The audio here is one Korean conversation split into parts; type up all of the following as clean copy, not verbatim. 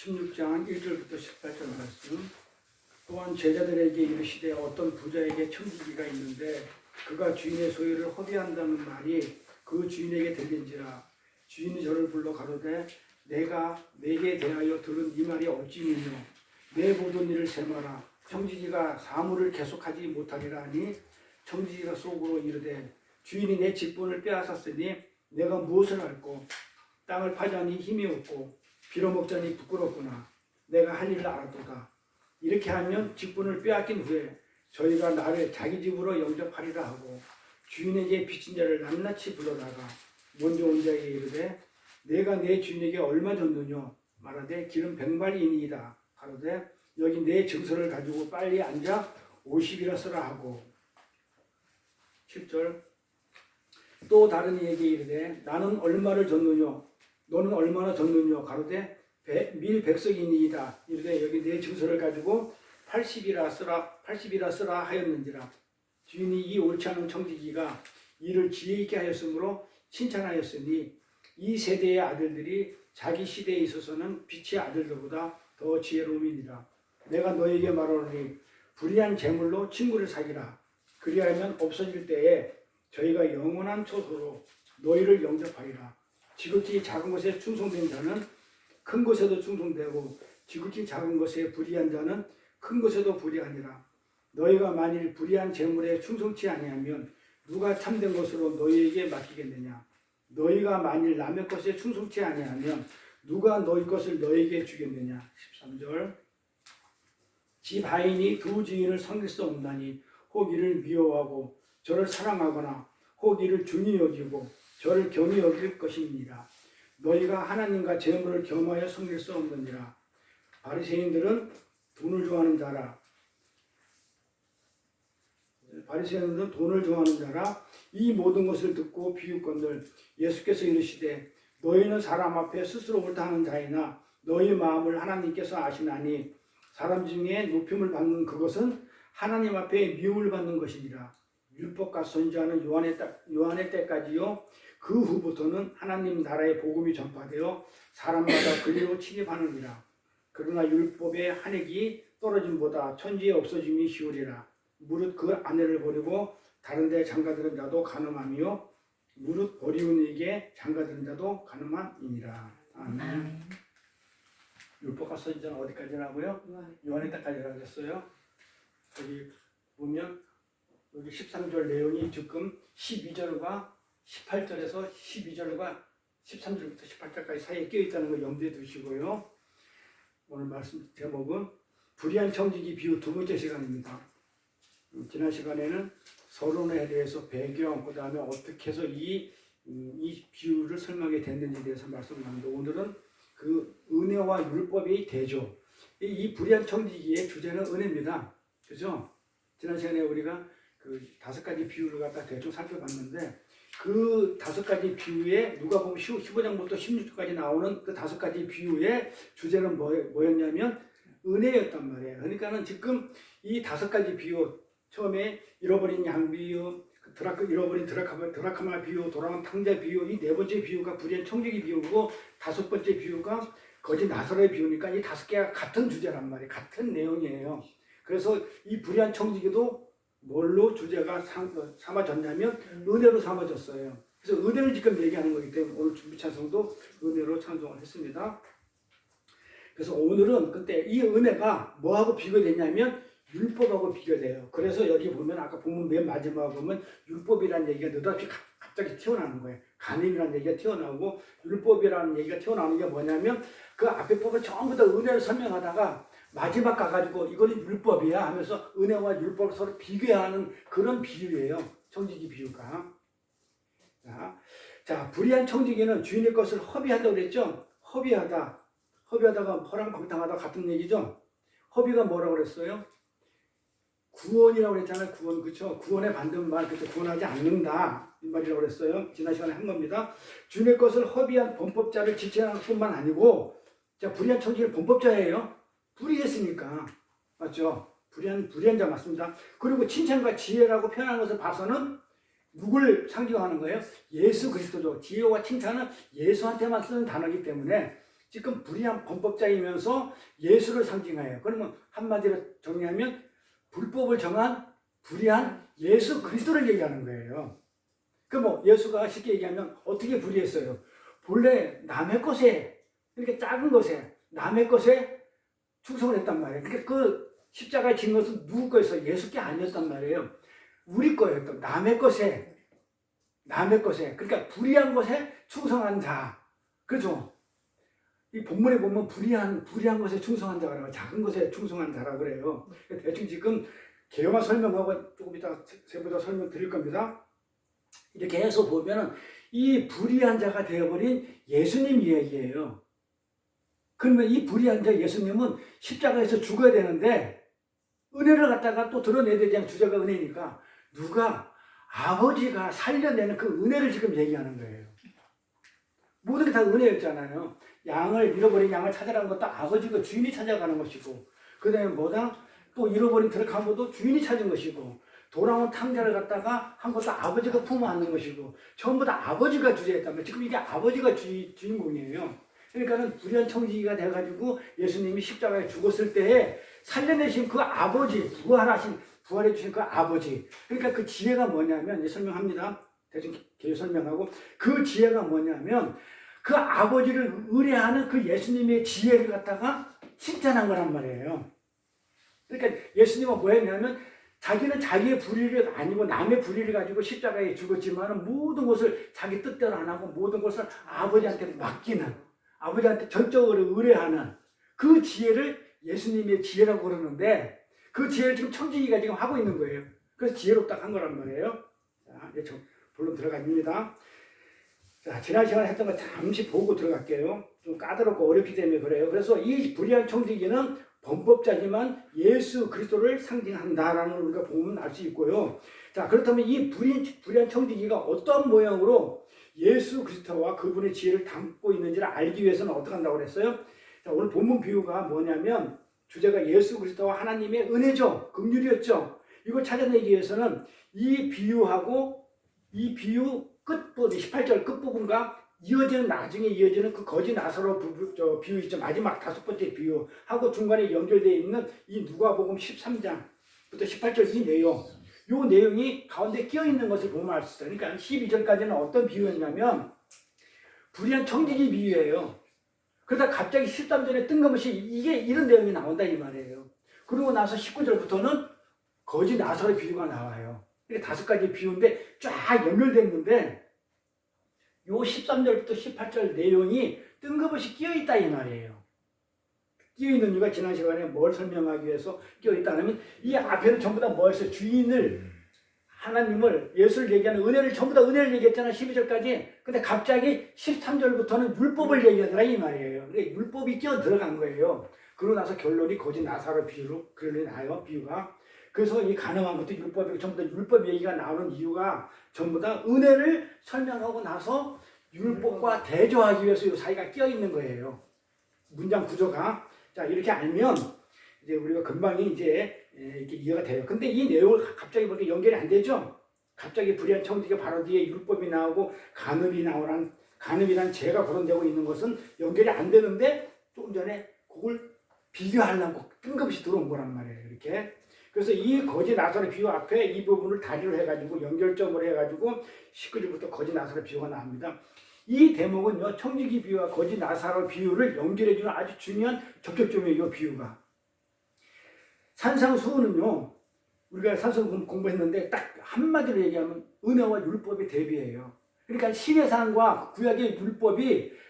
16장 1절부터 18절 말씀. 또한 제자들에게 이르시되 어떤 부자에게 청지기가 있는데 그가 주인의 소유를 허비한다는 말이 그 주인에게 들린지라. 주인이 저를 불러 가로되 내가 내게 대하여 들은 이 말이 어찌니뇨. 내 모든 일을 세마라. 청지기가 사물을 계속하지 못하리라 하니 청지기가 속으로 이르되 주인이 내 직분을 빼앗았으니 내가 무엇을 할꼬. 땅을 파자니 힘이 없고 빌어먹자니 부끄럽구나. 내가 할 일을 알았도다. 이렇게 하면 직분을 빼앗긴 후에 저희가 나를 자기 집으로 영접하리라 하고 주인에게 빚진 자를 낱낱이 불러다가 먼저 온 자에게 이르되 내가 내 주인에게 얼마 줬느냐. 말하되 기름 100마리이니이다. 가로되 여기 내 증서를 가지고 빨리 앉아 50이라 쓰라 하고. 7절. 또 다른 이에게 이르되 나는 얼마를 줬느냐. 너는 얼마나 줬느냐. 가로되 밀 100석이니이다. 이르되 여기 내 증서를 가지고 80이라 쓰라 하였는지라. 주인이 이 옳지 않은 청지기가 이를 지혜 있게 하였으므로 칭찬하였으니 이 세대의 아들들이 자기 시대에 있어서는 빛의 아들들보다 더 지혜로움이니라. 내가 너에게 말하노니 불의한 재물로 친구를 사귀라. 그리하면 없어질 때에 저희가 영원한 초소로 너희를 영접하리라. 지극히 작은 것에 충성된 자는 큰 것에도 충성되고 지극히 작은 것에 불의한 자는 큰 것에도 불의하니라. 너희가 만일 불의한 재물에 충성치 아니하면 누가 참된 것으로 너희에게 맡기겠느냐. 너희가 만일 남의 것에 충성치 아니하면 누가 너희 것을 너희에게 주겠느냐. 13절. 집 하인이 두 주인을 섬길 수 없나니 혹 이를 미워하고 저를 사랑하거나 혹 이를 중히 여기고 저를 경히 여길 것입니다. 너희가 하나님과 재물을 겸하여 섬길 수 없느니라. 바리새인들은 돈을 좋아하는 자라. 바리새인들은 돈을 좋아하는 자라. 이 모든 것을 듣고 비웃건들 예수께서 이르시되 너희는 사람 앞에 스스로 옳다 하는 자이나 너희 마음을 하나님께서 아시나니 사람 중에 높임을 받는 그것은 하나님 앞에 미움을 받는 것이니라. 율법과 선지자는 요한의 때까지요. 그 후부터는 하나님 나라의 복음이 전파되어 사람마다 그리로 침입하느니라. 그러나 율법의 한획이 떨어짐보다 천지에 없어짐이 쉬우리라. 무릇 그 아내를 버리고 다른 데 장가드는 자도 가늠하며 무릇 버리운 이에게 장가드는 자도 가늠함이니라. 아멘. 율법과 선지자는 어디까지라고요? 요한의 때까지라고 했어요. 여기 보면 여기 13절 내용이 지금 12절과 18절에서 12절과 13절부터 18절까지 사이에 끼어있다는 걸 염두에 두시고요. 오늘 말씀 제목은 불의한 청지기 비유 두 번째 시간입니다. 지난 시간에는 서론에 대해서 배경, 그 다음에 어떻게 해서 이 비유를 설명하게 됐는지에 대해서 말씀을 나누는데 오늘은 그 은혜와 율법의 대조. 이 불의한 청지기의 주제는 은혜입니다. 그죠? 지난 시간에 우리가 그 5가지 비유를 갖다 대충 살펴봤는데 그 5가지 비유에 누가 보면 15장부터 16장까지 나오는 그 5가지 비유의 주제는 뭐였냐면 은혜였단 말이에요. 그러니까는 지금 이 5가지 비유, 처음에 잃어버린 양 비유, 잃어버린 드라카마 비유, 돌아온 탕자 비유, 이 4번째 비유가 불의한 청지기 비유고 5번째 비유가 거짓 나사로의 비유니까 이 5개가 같은 주제란 말이에요. 같은 내용이에요. 그래서 이 불의한 청지기도 뭘로 주제가 삼아졌냐면 은혜로 삼아졌어요. 그래서 은혜를 지금 얘기하는 거기 때문에 오늘 준비 찬송도 은혜로 찬송을 했습니다. 그래서 오늘은 그때 이 은혜가 뭐하고 비교되냐면 율법하고 비교돼요. 그래서 여기 보면 아까 본문 맨 마지막에 보면 율법이라는 얘기가 느닷없이 갑자기 튀어나오는 거예요. 간음이라는 얘기가 튀어나오고 율법이라는 얘기가 튀어나오는 게 뭐냐면 그 앞에 법을 전부 다 은혜를 설명하다가 마지막 가가지고 이거는 율법이야 하면서 은혜와 율법을 서로 비교하는 그런 비유예요. 청지기 비유가. 자, 불의한 청지기는 주인의 것을 허비한다고 그랬죠? 허비하다가 허랑방탕하다 같은 얘기죠? 허비가 뭐라고 그랬어요? 구원이라고 그랬잖아요. 구원, 그렇죠? 구원에 받는 말, 그렇죠? 구원하지 않는다 이 말이라고 그랬어요. 지난 시간에 한 겁니다. 주인의 것을 허비한 범법자를 지칭하는 뿐만 아니고, 자, 불의한 청지기는 범법자예요. 불의했으니까. 맞죠? 불의한 자 맞습니다. 그리고 칭찬과 지혜라고 표현한 것을 봐서는 누굴 상징하는 거예요? 예수 그리스도죠. 지혜와 칭찬은 예수한테만 쓰는 단어이기 때문에 지금 불의한 범법자이면서 예수를 상징해요. 그러면 한마디로 정리하면 불법을 정한 불의한 예수 그리스도를 얘기하는 거예요. 그 뭐 예수가 쉽게 얘기하면 어떻게 불의했어요? 본래 남의 것에, 이렇게 작은 것에, 남의 것에 충성을 했단 말이에요. 그러니까 그 십자가에 진 것은 누구 거였어요? 예수 게 아니었단 말이에요. 우리 거였던 남의 것에, 그러니까 불의한 것에 충성한 자. 그렇죠? 이 본문에 보면 불의한 것에 충성한 자라고, 작은 것에 충성한 자라고 그래요. 대충 지금 개요만 설명하고 조금 이따 세부다 설명 드릴 겁니다. 이렇게 해서 보면은 이 불의한 자가 되어버린 예수님 이야기예요. 그러면 이 불의한 자 예수님은 십자가에서 죽어야 되는데 은혜를 갖다가 또 드러내야 되지 않은 주제가 은혜니까 누가 아버지가 살려내는 그 은혜를 지금 얘기하는 거예요. 모든 게 다 은혜였잖아요. 양을 잃어버린 양을 찾아가는 것도 아버지가 주인이 찾아가는 것이고, 그 다음에 뭐다? 또 잃어버린 들어가면도 주인이 찾은 것이고, 돌아온 탕자를 갖다가 한 것도 아버지가 품어 안는 것이고, 전부 다 아버지가 주제였단 말이에요. 지금 이게 아버지가 주인공이에요. 그러니까는 불의한 청지기가 돼가지고 예수님이 십자가에 죽었을 때에 살려내신 그 아버지, 부활해 주신 그 아버지. 그러니까 그 지혜가 뭐냐면, 설명합니다. 대충 개요 설명하고, 그 지혜가 뭐냐면 그 아버지를 의뢰하는 그 예수님의 지혜를 갖다가 칭찬한 거란 말이에요. 그러니까 예수님은 뭐 했냐면 자기는 자기의 불의를 아니고 남의 불의를 가지고 십자가에 죽었지만 모든 것을 자기 뜻대로 안 하고 모든 것을 아버지한테 맡기는, 아버지한테 전적으로 의뢰하는 그 지혜를 예수님의 지혜라고 그러는데, 그 지혜를 지금 청지기가 지금 하고 있는 거예요. 그래서 지혜롭다 한 거란 말이에요. 자, 이제 본론 들어갑니다. 자, 지난 시간에 했던 거 잠시 보고 들어갈게요. 좀 까다롭고 어렵기 때문에 그래요. 그래서 이 불의한 청지기는 범법자지만 예수 그리스도를 상징한다라는 걸 우리가 보면 알 수 있고요. 자, 그렇다면 이 불의한 청지기가 어떤 모양으로 예수 그리스도와 그분의 지혜를 담고 있는지를 알기 위해서는 어떻게 한다고 그랬어요? 자, 오늘 본문 비유가 뭐냐면 주제가 예수 그리스도와 하나님의 은혜죠. 긍휼이었죠. 이걸 찾아내기 위해서는 이 비유하고 이 비유 끝부분, 18절 끝부분과 나중에 이어지는 그 거지 나사로 비유 있죠. 마지막 5번째 비유하고 중간에 연결되어 있는 이 누가복음 13장부터 18절 이 내용, 이 내용이 가운데 끼어 있는 것을 보면 알 수 있어요. 그러니까 12절까지는 어떤 비유였냐면 불의한 청지기 비유예요. 그러다 갑자기 13절에 뜬금없이 이런 내용이 나온다 이 말이에요. 그리고 나서 19절부터는 거지 나사로 비유가 나와요. 이게 5가지 비유인데 쫙 연결됐는데 요 13절부터 18절 내용이 뜬금없이 끼어있다 이 말이에요. 끼어있는 이유가 지난 시간에 뭘 설명하기 위해서 끼어있다 하면 이 앞에는 전부 다 뭐였어요? 주인을, 하나님을, 예수를 얘기하는 은혜를, 전부 다 은혜를 얘기했잖아 12절까지. 근데 갑자기 13절부터는 율법을 얘기하더라 이 말이에요. 근데 율법이 끼어 들어간 거예요. 그러고 나서 결론이 거짓 나사로 비유로 그러니 나요 비유가. 그래서 이 가능한 것도 율법이고 전부 다 율법 얘기가 나오는 이유가 전부 다 은혜를 설명하고 나서 율법과 대조하기 위해서 이 사이가 끼어 있는 거예요. 문장 구조가. 자, 이렇게 알면 이제 우리가 금방 이제 이렇게 이해가 돼요. 근데 이 내용을 갑자기 보니까 연결이 안 되죠? 갑자기 불의한 청지기가 바로 뒤에 율법이 나오고 간음이란 죄가 거론되고 있는 것은 연결이 안 되는데 조금 전에 그걸 비교하려고 뜬금없이 들어온 거란 말이에요. 이렇게. 그래서 이 거지 나사로 비유 앞에 이 부분을 다리로 해가지고 연결점으로 해가지고 19절부터 거지 나사로 비유가 나옵니다. 이 대목은요, 청지기 비유와 거지 나사로 비유를 연결해주는 아주 중요한 접촉점이에요. 이 비유가. 산상수훈은요, 우리가 산상수훈 공부했는데 딱 한마디로 얘기하면 은혜와 율법의 대비예요. 그러니까 신의 산과 구약의 율법이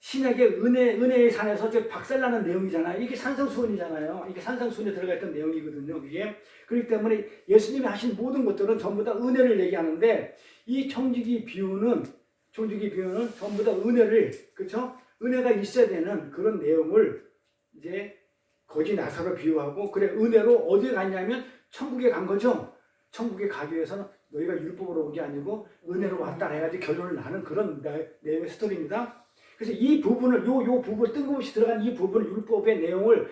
신약의 은혜의 산에서 박살나는 내용이잖아요. 이게 산상수훈이잖아요. 이게 산상수훈에 들어가 있던 내용이거든요. 이게. 그렇기 때문에 예수님이 하신 모든 것들은 전부 다 은혜를 얘기하는데 이 청지기 비유는 전부 다 은혜를, 그렇죠? 은혜가 있어야 되는 그런 내용을 이제 거지 나사로 비유하고, 그래 은혜로 어디에 갔냐면 천국에 간 거죠. 천국에 가기 위해서는 너희가 율법으로 온 게 아니고 은혜로 왔다 해가지고 결론을 나는 그런 내용의 스토리입니다. 그래서 이 부분을, 요 부분, 뜬금없이 들어간 이 부분을, 율법의 내용을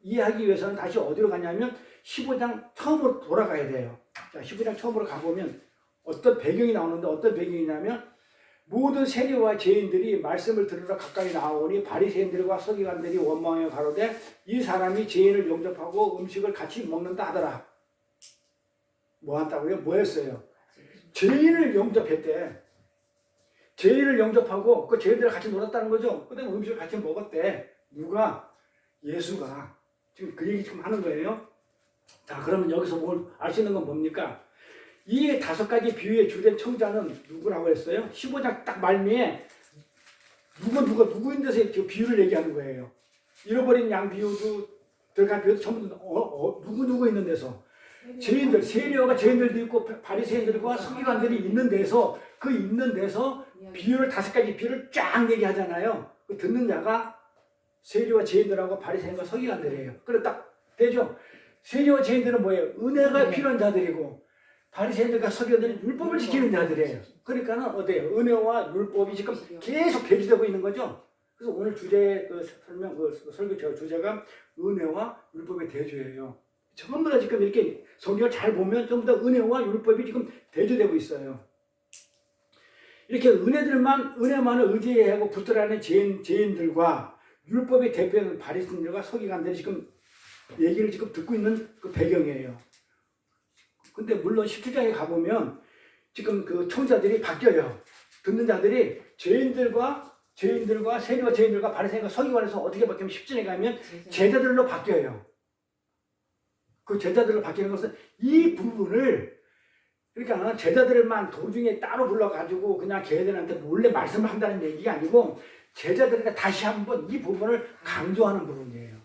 이해하기 위해서는 다시 어디로 가냐면 15장 처음으로 돌아가야 돼요. 자, 15장 처음으로 가보면 어떤 배경이 나오는데, 어떤 배경이냐면 모든 세리와 죄인들이 말씀을 들으러 가까이 나오니 바리새인들과 서기관들이 원망하여 가로되 이 사람이 죄인을 영접하고 음식을 같이 먹는다 하더라. 뭐 한다고요? 뭐 했어요? 죄인을 영접했대. 죄인을 영접하고 그 죄인들과 같이 놀았다는 거죠. 그다음에 음식을 같이 먹었대. 누가? 예수가. 지금 그 얘기 지금 하는 거예요. 자, 그러면 여기서 뭘 알 수 있는 건 뭡니까? 이 5가지 비유의 주된 청자는 누구라고 했어요? 15장 딱 말미에 누구인 데서 비유를 얘기하는 거예요. 잃어버린 양 비유도 들어간 비유도 전부 누구 있는 데서 죄인들, 세리와 죄인들도 있고 바리새인들과 서기관들이 있는 데서 그 있는 데서 비유를 5가지 비유를 쫙 얘기하잖아요. 그 듣는 자가 세리와 죄인들하고 바리새인과 서기관들이에요. 그래 딱 되죠. 세리와 죄인들은 뭐예요? 은혜가 필요한 자들이고 바리새인들과 서기관들은 율법을 지키는 자들이에요. 그러니까는 어때요? 은혜와 율법이 지금 계속 대지되고 있는 거죠. 그래서 오늘 주제 설교 주제가 은혜와 율법의 대조예요. 전부 다 지금 이렇게 성경을 잘 보면 전부 다 은혜와 율법이 지금 대조되고 있어요. 이렇게 은혜만을 의지하고 붙들어가는 죄인들과 율법의 대표는 바리새인들과 서기관들이 지금 얘기를 지금 듣고 있는 그 배경이에요. 근데 물론 17장에 가보면 지금 그 청자들이 바뀌어요. 듣는 자들이 죄인들과 세리와 죄인들과 바리새인과 서기관에서 어떻게 바뀌면 17장에 가면 제자들로 바뀌어요. 그 제자들로 바뀌는 것은 이 부분을 그러니까 제자들만 도중에 따로 불러가지고 그냥 걔네들한테 몰래 말씀을 한다는 얘기가 아니고 제자들에게 다시 한번 이 부분을 강조하는 부분이에요.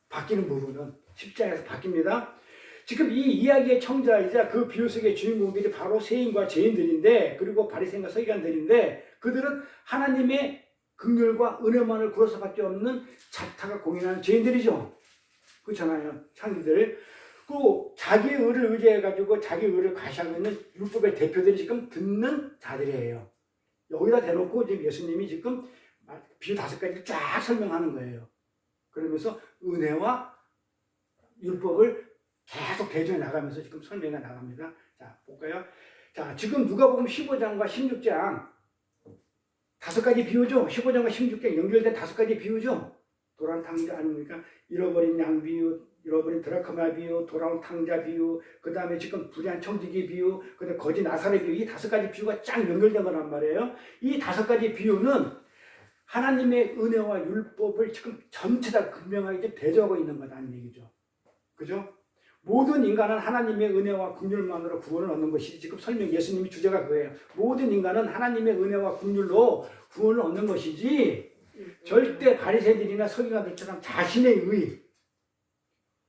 바뀌는 부분은 10장에서 바뀝니다. 지금 이 이야기의 청자이자 그 비유 속의 주인공들이 바로 세인과 죄인들인데 그리고 바리새인과 서기관들인데 그들은 하나님의 긍휼과 은혜만을 구해서밖에 없는 자타가 공인하는 죄인들이죠. 그렇잖아요. 창기들. 그 자기 의를 의지해가지고 자기 의를 과시하고 있는 율법의 대표들이 지금 듣는 자들이에요. 여기다 대놓고 지금 예수님이 지금 비유 5가지를 쫙 설명하는 거예요. 그러면서 은혜와 율법을 계속 대조해 나가면서 지금 설명해 나갑니다. 자, 볼까요? 자, 지금 누가복음 15장과 16장 5가지 비유죠. 15장과 16장 연결된 5가지 비유죠. 돌아온 탕자 아닙니까? 잃어버린 양 비유, 잃어버린 드라크마 비유, 돌아온 탕자 비유, 그 다음에 지금 불의한 청지기 비유, 그 다음에 거지 나사렛 비유, 이 5가지 비유가 쫙 연결된 거란 말이에요. 이 5가지 비유는 하나님의 은혜와 율법을 지금 전체 다 분명하게 대조하고 있는 거다는 얘기죠. 그죠? 모든 인간은 하나님의 은혜와 긍휼만으로 구원을 얻는 것이 지금 예수님이 주제가 그거예요. 모든 인간은 하나님의 은혜와 긍휼로 구원을 얻는 것이지 절대 바리새인들이나 서기관들처럼 자신의 의,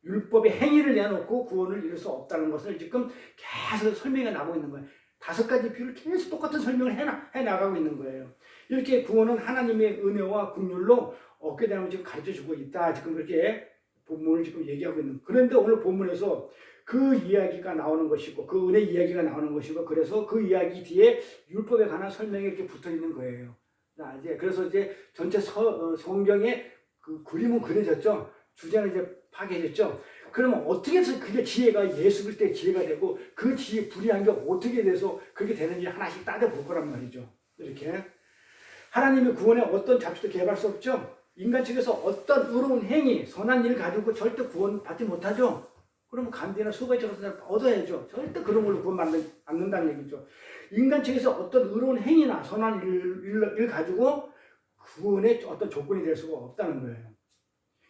율법의 행위를 내놓고 구원을 이룰 수 없다는 것을 지금 계속 설명해 나가고 있는 거예요. 5가지 비유를 계속 똑같은 설명을 해 나가고 있는 거예요. 이렇게 구원은 하나님의 은혜와 긍휼로 얻게 되는 지금 가르쳐 주고 있다. 지금 그렇게 본문을 지금 얘기하고 있는. 그런데 오늘 본문에서 그 이야기가 나오는 것이고 그 은혜 이야기가 나오는 것이고 그래서 그 이야기 뒤에 율법에 관한 설명이 이렇게 붙어 있는 거예요. 자, 그래서 이제 전체 성경에 그 그림은 그려졌죠. 주제는 이제 파괴됐죠. 그러면 어떻게 해서 그게 지혜가 예수 그리스도의 지혜가 되고 그 지혜 불의한 게 어떻게 돼서 그렇게 되는지 하나씩 따져볼 거란 말이죠. 이렇게 하나님의 구원에 어떤 잡지도 개발할 수 없죠. 인간 측에서 어떤 의로운 행위, 선한 일 가지고 절대 구원 받지 못하죠. 그러면 간디나 수고의 것을 얻어야죠. 절대 그런 걸로 구원 받지 않는다는 얘기죠. 인간 측에서 어떤 의로운 행위나 선한 일 가지고 구원의 어떤 조건이 될 수가 없다는 거예요.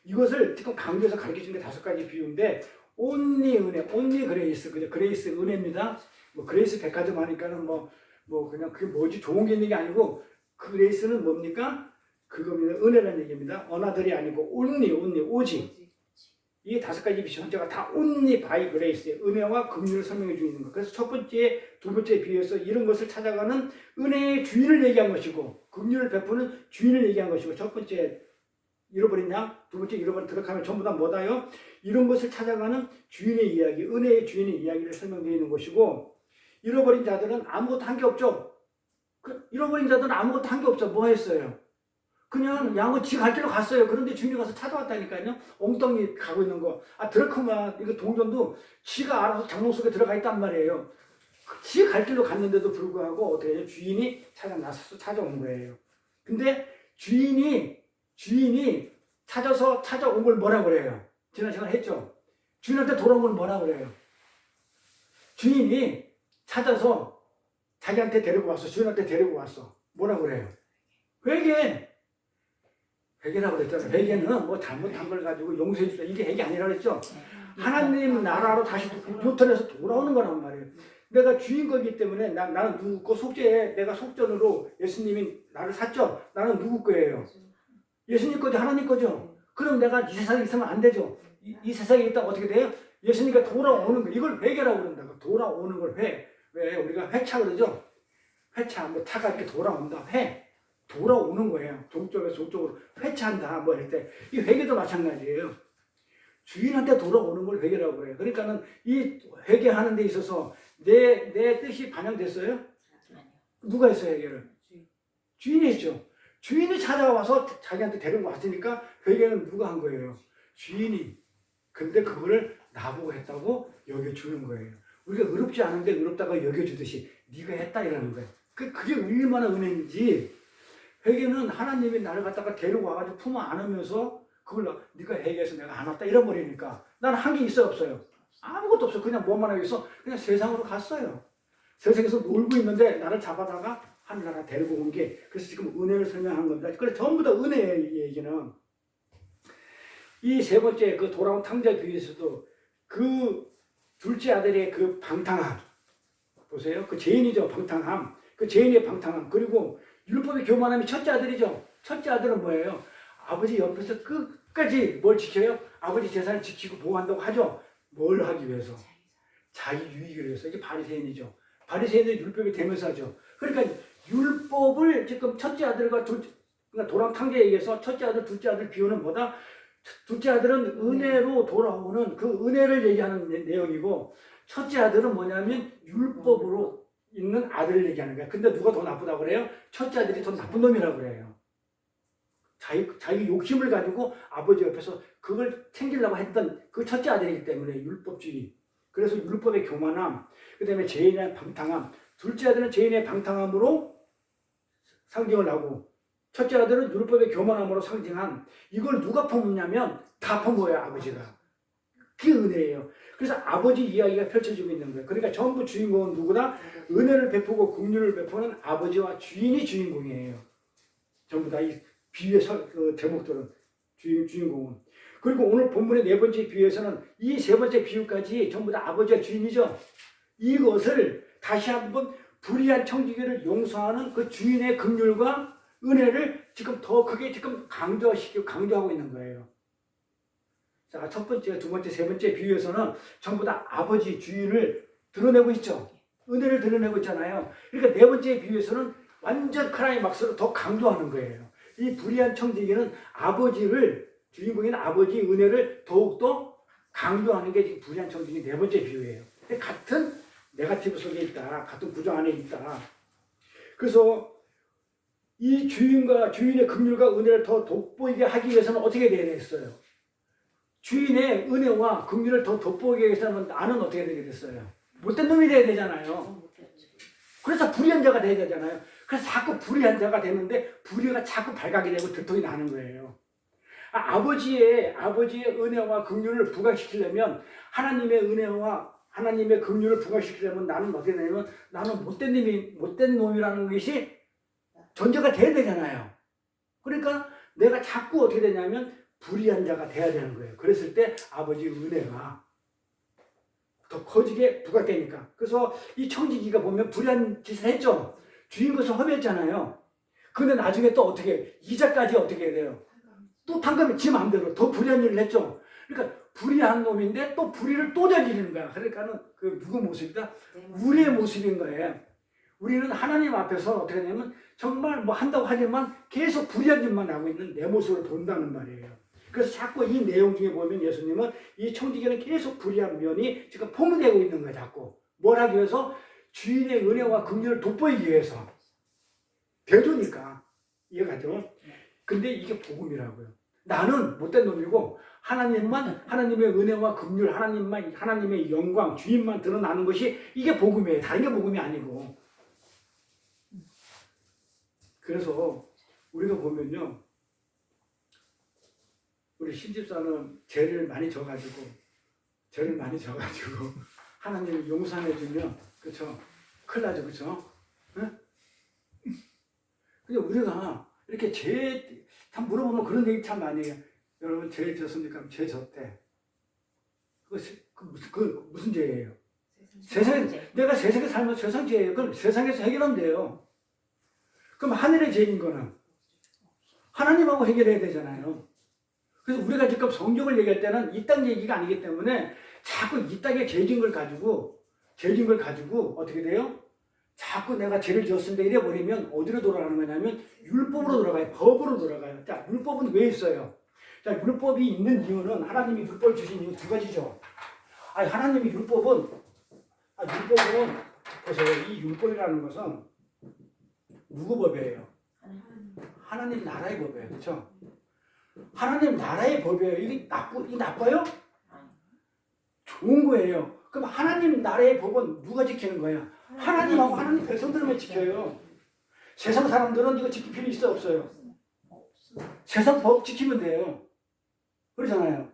이것을 지금 강조해서 가르쳐 주는 게 5가지 비유인데 온리 은혜, 온리 그레이스, 그죠? 그레이스 은혜입니다. 뭐 그레이스 백화점 하니까는 뭐 그냥 그게 뭐지 좋은 게 있는 게 아니고 그레이스는 뭡니까? 그겁니다. 은혜라는 얘기입니다. 어나들이 아니고 온리 오직. 이 5가지 비유 전체가 다 온리 바이 그레이스의 은혜와 긍휼을 설명해 주는 것. 그래서 첫 번째, 두 번째 비유에서 이런 것을 찾아가는 은혜의 주인을 얘기한 것이고 긍휼을 베푸는 주인을 얘기한 것이고 첫 번째 잃어버린 양, 두 번째 잃어버린 드라크마 전부 다 뭐다요? 이런 것을 찾아가는 주인의 이야기, 은혜의 주인의 이야기를 설명되어 있는 것이고 잃어버린 자들은 아무것도 한 게 없죠. 잃어버린 자들은 아무것도 한 게 없어. 뭐 했어요? 그냥 양은 지 갈 길로 갔어요. 그런데 주인이 가서 찾아왔다니까요. 엉덩이 가고 있는 거. 드라크마 이거 동전도 지가 알아서 장롱 속에 들어가 있단 말이에요. 지 갈 길로 갔는데도 불구하고 어떻게 해요? 주인이 찾아온 거예요. 근데 주인이 찾아온 걸 뭐라 그래요? 지난 시간에 했죠. 주인한테 돌아온 걸 뭐라 그래요? 주인이 찾아서 자기한테 데리고 왔어. 주인한테 데리고 왔어. 뭐라 그래요? 회개라고 그랬잖아요. 회개는 뭐 잘못한 걸 가지고 용서해 주다. 이게 회개 아니라 그랬죠. 하나님 나라로 다시 요턴해서 돌아오는 거란 말이에요. 내가 주인 거기 때문에 나는 누구 거 속죄해. 내가 속전으로 예수님이 나를 샀죠. 나는 누구 거예요? 예수님 거죠. 하나님 거죠. 그럼 내가 이 세상에 있으면 안 되죠. 이 세상에 있다 어떻게 돼요? 예수님과 돌아오는 거. 이걸 회개라고 그런다고. 돌아오는 걸 왜 우리가 회차 그러죠? 회차 뭐 차가 이렇게 돌아온다. 돌아오는 거예요. 종쪽에서 종쪽으로 회차한다. 뭐 할 때 이 회개도 마찬가지예요. 주인한테 돌아오는 걸 회개라고 그래요. 그러니까는 이 회개하는 데 있어서 내 뜻이 반영됐어요? 누가 했어요, 회개를? 주인이 했죠. 주인이 찾아와서 자기한테 데리고 왔으니까 회개는 누가 한 거예요? 주인이. 근데 그거를 나보고 했다고 여겨주는 거예요. 우리가 의롭지 않은데 의롭다고 여겨주듯이 네가 했다 이러는 거예요. 그게 얼마나 은혜인지. 회개는 하나님이 나를 갖다가 데리고 와가지고 품어 안으면서 그걸 네가 회개해서 내가 안 왔다 이래버리니까 나는 한 게 있어요 없어요? 아무것도 없어요. 그냥 뭐만 하고 있어? 그냥 세상으로 갔어요. 세상에서 놀고 있는데 나를 잡아다가 하늘나라 데리고 온 게 그래서 지금 은혜를 설명한 겁니다. 그래서 전부 다 은혜예요. 이 얘기는. 이 세 번째 그 돌아온 탕자 비유에서도 그 둘째 아들의 그 방탕함 보세요. 그 죄인이죠. 방탕함. 그 죄인의 방탕함. 그리고 율법의 교만함이 첫째 아들이죠. 첫째 아들은 뭐예요? 아버지 옆에서 끝까지 뭘 지켜요? 아버지 재산을 지키고 보호한다고 하죠. 뭘 하기 위해서? 자기 유익을 위해서. 이게 바리새인이죠. 바리새인은 율법이 대명사죠. 그러니까 율법을 지금 첫째 아들과 그러니까 돌아온 탕자에 의해서 첫째 아들, 둘째 아들 비유는 뭐다? 둘째 아들은 은혜로 돌아오는 그 은혜를 얘기하는 내용이고 첫째 아들은 뭐냐면 율법으로 있는 아들을 얘기하는 거야. 근데 누가 더 나쁘다고 그래요? 첫째 아들이 더 나쁜 놈이라고 그래요. 자기 욕심을 가지고 아버지 옆에서 그걸 챙기려고 했던 그 첫째 아들이기 때문에 율법주의. 그래서 율법의 교만함, 그 다음에 죄인의 방탕함. 둘째 아들은 죄인의 방탕함으로 상징을 하고 첫째 아들은 율법의 교만함으로 상징한 이걸 누가 품었냐면 다 품어요. 아버지가. 그게 은혜예요. 그래서 아버지 이야기가 펼쳐지고 있는 거예요. 그러니까 전부 주인공은 누구다? 은혜를 베푸고 긍휼을 베푸는 아버지와 주인이 주인공이에요. 전부 다 이 비유의 그 제목들은 주인공은. 그리고 오늘 본문의 네 번째 비유에서는 이 세 번째 비유까지 전부 다 아버지와 주인이죠. 이것을 다시 한번 불의한 청지기를 용서하는 그 주인의 긍휼과 은혜를 지금 더 크게 지금 강조하고 있는 거예요. 자, 첫 번째, 두 번째, 세 번째 비유에서는 전부 다 아버지 주인을 드러내고 있죠. 은혜를 드러내고 있잖아요. 그러니까 네 번째 비유에서는 완전 크라이막스로 더 강조하는 거예요. 이 불의한 청지기는 주인공인 아버지의 은혜를 더욱더 강조하는 게 지금 불의한 청지기 네 번째 비유예요. 같은 네거티브 속에 있다. 같은 구조 안에 있다. 그래서 이 주인의 긍휼과 은혜를 더 돋보이게 하기 위해서는 어떻게 돼야 되겠어요? 주인의 은혜와 긍휼을 더 돋보이기 위해서는 나는 어떻게 되게 됐어요? 못된 놈이 돼야 되잖아요. 그래서 불의한 자가 돼야 되잖아요. 그래서 자꾸 불의한 자가 되는데 불의가 자꾸 발각이 되고 들통이 나는 거예요. 아버지의 은혜와 긍휼을 부각시키려면 하나님의 은혜와 하나님의 긍휼을 부각시키려면 나는 어떻게 되냐면 나는 못된 놈이라는 것이 전제가 돼야 되잖아요. 그러니까 내가 자꾸 어떻게 되냐면 불의한 자가 돼야 되는 거예요. 그랬을 때 아버지의 은혜가 더 커지게 부각되니까. 그래서 이 청지기가 보면 불의한 짓을 했죠. 주인 것을 허비했잖아요. 근데 나중에 또 어떻게 이자까지 어떻게 해야 돼요? 또 탕감이 지 마음대로 더 불의한 일을 했죠. 그러니까 불의한 놈인데 또 불의를 또 저지르는 거야. 그러니까는 그 누구 모습이다? 우리의 모습인 거예요. 우리는 하나님 앞에서 어떻게 되냐면 정말 뭐 한다고 하지만 계속 불의한 짓만 하고 있는 내 모습을 본다는 말이에요. 그래서 자꾸 이 내용 중에 보면 예수님은 이 청지기는 계속 불의한 면이 지금 포문되고 있는 거예요. 자꾸. 뭘 하기 위해서? 주인의 은혜와 긍휼을 돋보이기 위해서. 대조니까. 이해가죠? 근데 이게 복음이라고요. 나는 못된 놈이고 하나님만, 하나님의 은혜와 긍휼, 하나님만, 하나님의 영광, 주인만 드러나는 것이 이게 복음이에요. 다른 게 복음이 아니고. 그래서 우리가 보면요, 우리 신집사는 죄를 많이 져가지고 하나님이 용서해주면, 그쵸? 큰일 나죠, 그쵸? 응? 근데 우리가 이렇게 참 물어보면 그런 얘기 참 많이 해요. 여러분, 죄 졌습니까? 죄 졌대. 무슨 죄예요? 내가 세상에 살면 세상 죄예요. 그럼 세상에서 해결하면 돼요. 그럼 하늘의 죄인 거는 하나님하고 해결해야 되잖아요. 그래서 우리가 지금 성경을 얘기할 때는 이 땅 얘기가 아니기 때문에 자꾸 이 땅의 죄진 걸 가지고 어떻게 돼요? 자꾸 내가 죄를 지었습니다 이래 버리면 어디로 돌아가는 거냐면 율법으로 돌아가요. 법으로 돌아가요. 자, 율법은 왜 있어요? 자, 율법이 있는 이유는 하나님이 율법을 주신 이유 두 가지죠. 아니, 하나님이 율법은 보세요. 이 율법이라는 것은 누구 법이에요? 하나님 나라의 법이에요. 그렇죠? 하나님 나라의 법이에요. 이게 나빠요? 좋은 거예요. 그럼 하나님 나라의 법은 누가 지키는 거야? 하나님하고 하나님 백성들만 지켜요. 세상 사람들은 이거 지킬 필요 있어 없어요? 세상 법 지키면 돼요. 그러잖아요.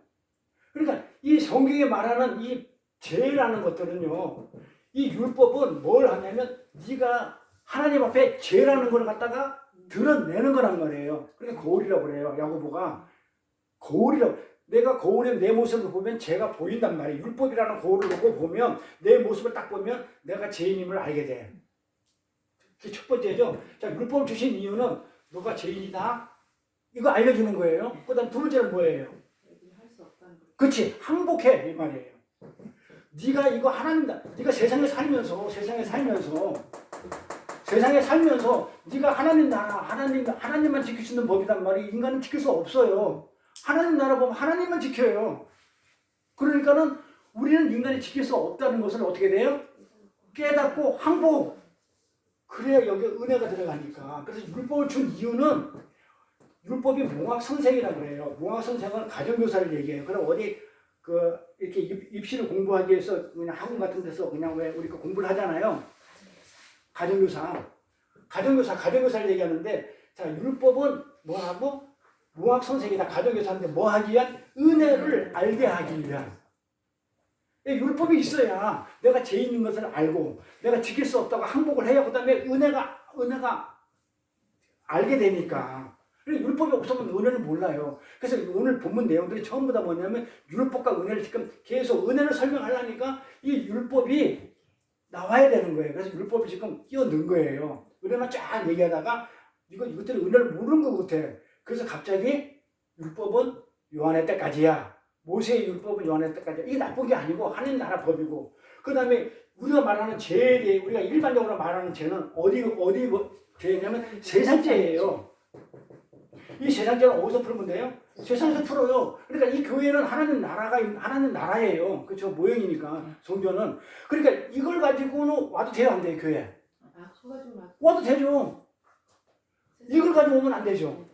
그러니까 이 성경에 말하는 이 죄라는 것들은요, 이 율법은 뭘 하냐면 네가 하나님 앞에 죄라는 걸 갖다가 드러내는 거란 말이에요. 그러니까 거울이라고 그래요. 야고보가 거울이라고. 내가 거울에 내 모습을 보면 죄가 보인단 말이에요. 율법이라는 거울을 놓고 보면 내 모습을 딱 보면 내가 죄인임을 알게 돼. 그게 첫 번째죠. 자, 율법을 주신 이유는 너가 죄인이다 이거 알려주는 거예요. 그 다음 두 번째는 뭐예요? 그렇지, 항복해 이 말이에요. 네가 이거 네가 세상에 살면서 네가 하나님 나라, 하나님만 지킬 수 있는 법이란 말이에요. 인간은 지킬 수 없어요. 하나님 나라 보면 하나님만 지켜요. 그러니까는 우리는 인간이 지킬 수 없다는 것을 어떻게 돼요? 깨닫고 항복. 그래야 여기 은혜가 들어가니까. 그래서 율법을 준 이유는 율법이 몽학선생이라고 그래요. 몽학선생은 가정교사를 얘기해요. 그럼 어디 이렇게 입시를 공부하기 위해서 그냥 학원 같은 데서 그냥 왜 우리 공부를 하잖아요. 가정교사를 얘기하는데, 자, 율법은 뭐하고? 몽학선생이다. 가정교사인데 뭐 하기 위한? 은혜를 알게 하기 위한. 율법이 있어야 내가 죄인인 것을 알고 내가 지킬 수 없다고 항복을 해야 그 다음에 은혜가 알게 되니까. 율법이 없으면 은혜를 몰라요. 그래서 오늘 본문 내용들이 전부 다 뭐냐면 율법과 은혜를 지금 계속 은혜를 설명하려니까 이 율법이 나와야 되는 거예요. 그래서 율법을 지금 끼워넣은 거예요. 은혜만 쫙 얘기하다가 이것들이 은혜를 모르는 것 같아. 그래서 갑자기 율법은 요한의 때까지야. 모세의 율법은 요한의 때까지야. 이게 나쁜 게 아니고 하나님 나라 법이고. 그 다음에 우리가 말하는 죄에 대해 우리가 일반적으로 말하는 죄는 어디 죄냐면 세상죄예요. 이 세상죄는 어디서 풀면 돼요? 세상에서 풀어요. 그러니까 이 교회는 하나님 나라예요. 그렇죠? 모형이니까 성전은. 그러니까 이걸 가지고는 와도 돼요, 안 돼요, 교회? 와도 되죠. 이걸 가지고 오면 안 되죠.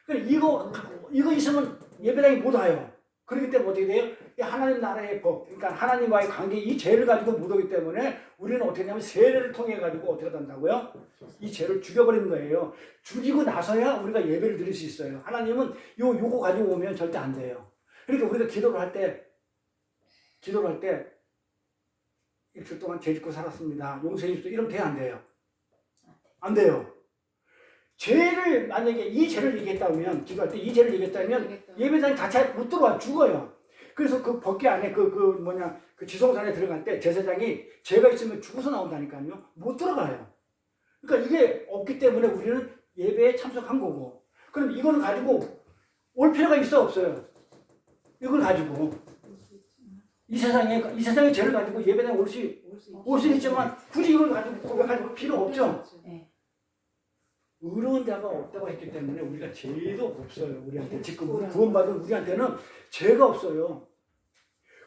그러니까 이거 있으면 예배당에 못 와요. 그렇기 때문에 어떻게 돼요? 이 하나님 나라의 법, 그러니까 하나님과의 관계, 이 죄를 가지고 못 오기 때문에 우리는 어떻게 하냐면 세례를 통해 가지고 어떻게 된다고요? 이 죄를 죽여버리는 거예요. 죽이고 나서야 우리가 예배를 드릴 수 있어요. 하나님은 요거 가지고 오면 절대 안 돼요. 그러니까 우리가 기도를 할 때 일주일 동안 죄 짓고 살았습니다. 용서해 주십시오. 이러면 돼요, 안 돼요? 안 돼요. 죄를 만약에 이 죄를 얘기했다면, 기도할 때 이 죄를 얘기했다면 예배당에 같이 못 들어와, 죽어요. 그래서 그 법궤 안에 그 지성산에 들어갈 때 제사장이 죄가 있으면 죽어서 나온다니까요. 못 들어가요. 그러니까 이게 없기 때문에 우리는 예배에 참석한 거고. 그럼 이거는 가지고 올 필요가 있어 없어요? 이걸 가지고 이 세상의 죄를 가지고 예배당에 올 수 있지만 굳이 이걸 가지고 고백할 필요 없죠. 의로운 자가 없다고 했기 때문에 우리가 죄도 없어요. 우리한테 지금 구원받은 우리한테는 죄가 없어요.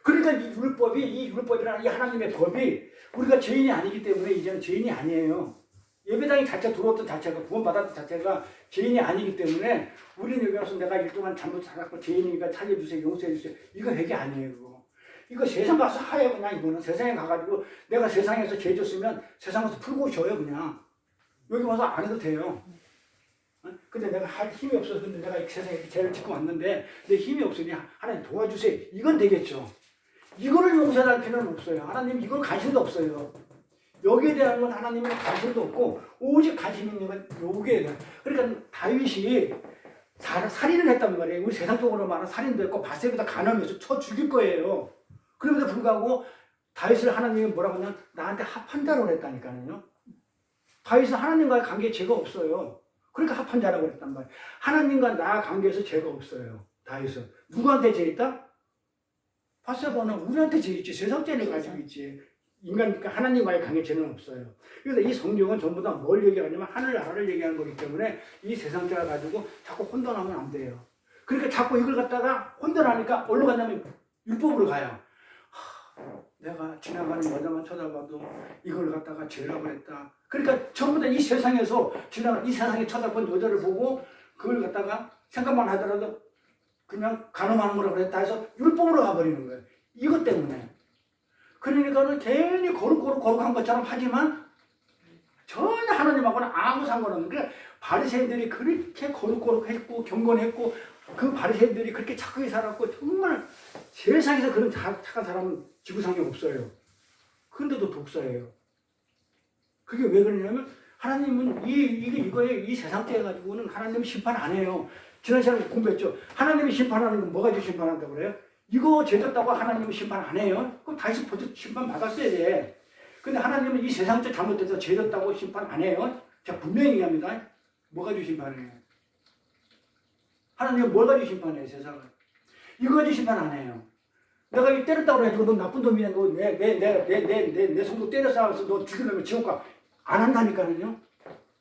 그러니까 이 율법이라는 이 하나님의 법이 우리가 죄인이 아니기 때문에 이제는 죄인이 아니에요. 예배당이 자체 들어왔던 자체가 구원받았던 자체가 죄인이 아니기 때문에 우리는 여기 와서 내가 일동안 잘못 살았고 죄인이니까 살려주세요, 용서해주세요. 이거 회개 아니에요. 이거 세상 가서 하요. 그냥 이거는 세상에 가가지고 내가 세상에서 죄 졌으면 세상에서 풀고 줘요. 그냥 여기 와서 안 해도 돼요. 근데 내가 할 힘이 없어서 근데 내가 세상에 죄를 짓고 왔는데 내 힘이 없으니 하나님 도와주세요. 이건 되겠죠. 이거를 용서할 필요는 없어요. 하나님 이건 관심도 없어요. 여기에 대한 건 하나님은 관심도 없고 오직 관심 있는 건 여기에 대한. 그러니까 다윗이 살인을 했단 말이에요. 우리 세상적으로 말하는 살인도 했고 바세바보다 간음해서 쳐 죽일 거예요. 그럼에도 불구하고 다윗을 하나님이 뭐라고 하냐면 나한테 합한 자라고 했다니까요. 다윗은 하나님과의 관계에 죄가 없어요. 그러니까 합한 자라고 그랬단 말이에요. 하나님과 나 관계에서 죄가 없어요. 다윗은. 누구한테 죄 있다? 바세바는 우리한테 죄 있지. 세상 죄를 가지고 있지. 인간과 하나님과의 관계 죄는 없어요. 그래서 이 성경은 전부 다 뭘 얘기하냐면 하늘나라를 얘기하는 거기 때문에 이 세상 죄를 가지고 자꾸 혼돈하면 안 돼요. 그러니까 자꾸 이걸 갖다가 혼돈하니까 어디로 가냐면 율법으로 가요. 내가 지나가는 여자만 쳐다봐도 이걸 갖다가 죄라고 했다. 그러니까 전부 다 이 세상에서 이 세상에 쳐다본 여자를 보고 그걸 갖다가 생각만 하더라도 그냥 간음하는 거라고 그랬다 해서 율법으로 가버리는 거예요. 이것 때문에. 그러니까는 괜히 거룩한 것처럼 하지만 전혀 하나님하고는 아무 상관없는. 그러니까 바리새인들이 그렇게 거룩했고 경건했고 그 바리새인들이 그렇게 착하게 살았고 정말 세상에서 그런 착한 사람은 지구상에 없어요. 그런데도 독사예요. 그게 왜 그러냐면 하나님은 이 세상 때 가지고는 하나님은 심판 안 해요. 지난 시간에 공부했죠. 하나님이 심판하는 건 뭐가 심판한다고 그래요? 이거 죄졌다고 하나님은 심판 안 해요. 그럼 다시 벌써 심판 받았어야 돼. 근데 하나님은 이 세상 때 잘못돼서 죄졌다고 심판 안 해요. 제가 분명히 얘기합니다. 뭐 가지고 심판해요? 하나님은 뭘 가지고 심판해요, 세상을? 이거 가지고 심판 안 해요. 내가 이 때렸다고 그래가지고 너 나쁜 놈이야. 너 내 손도 때렸어. 하면서 너 죽이려면 지옥 가. 안 한다니까요.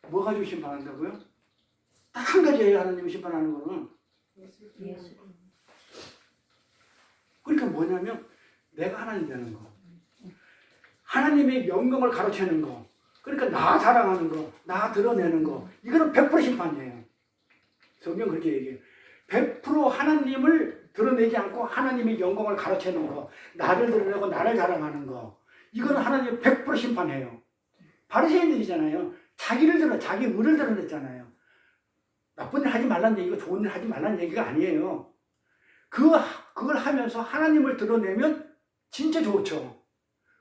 뭐 가지고 심판한다고요? 딱 한 가지예요, 하나님이 심판하는 거는. 예수. 그러니까 뭐냐면 내가 하나님 되는 거. 하나님의 영광을 가로채는 거. 그러니까 나 자랑하는 거. 나 드러내는 거. 이거는 100% 심판이에요. 성경 그렇게 얘기해요. 100% 하나님을 드러내지 않고 하나님의 영광을 가로채는 거. 나를 드러내고 나를 자랑하는 거. 이거는 하나님 100% 심판해요. 바리새인들이잖아요. 자기 의를 드러냈잖아요. 나쁜 일 하지 말란 얘기가 좋은 일 하지 말란 얘기가 아니에요. 그걸 하면서 하나님을 드러내면 진짜 좋죠.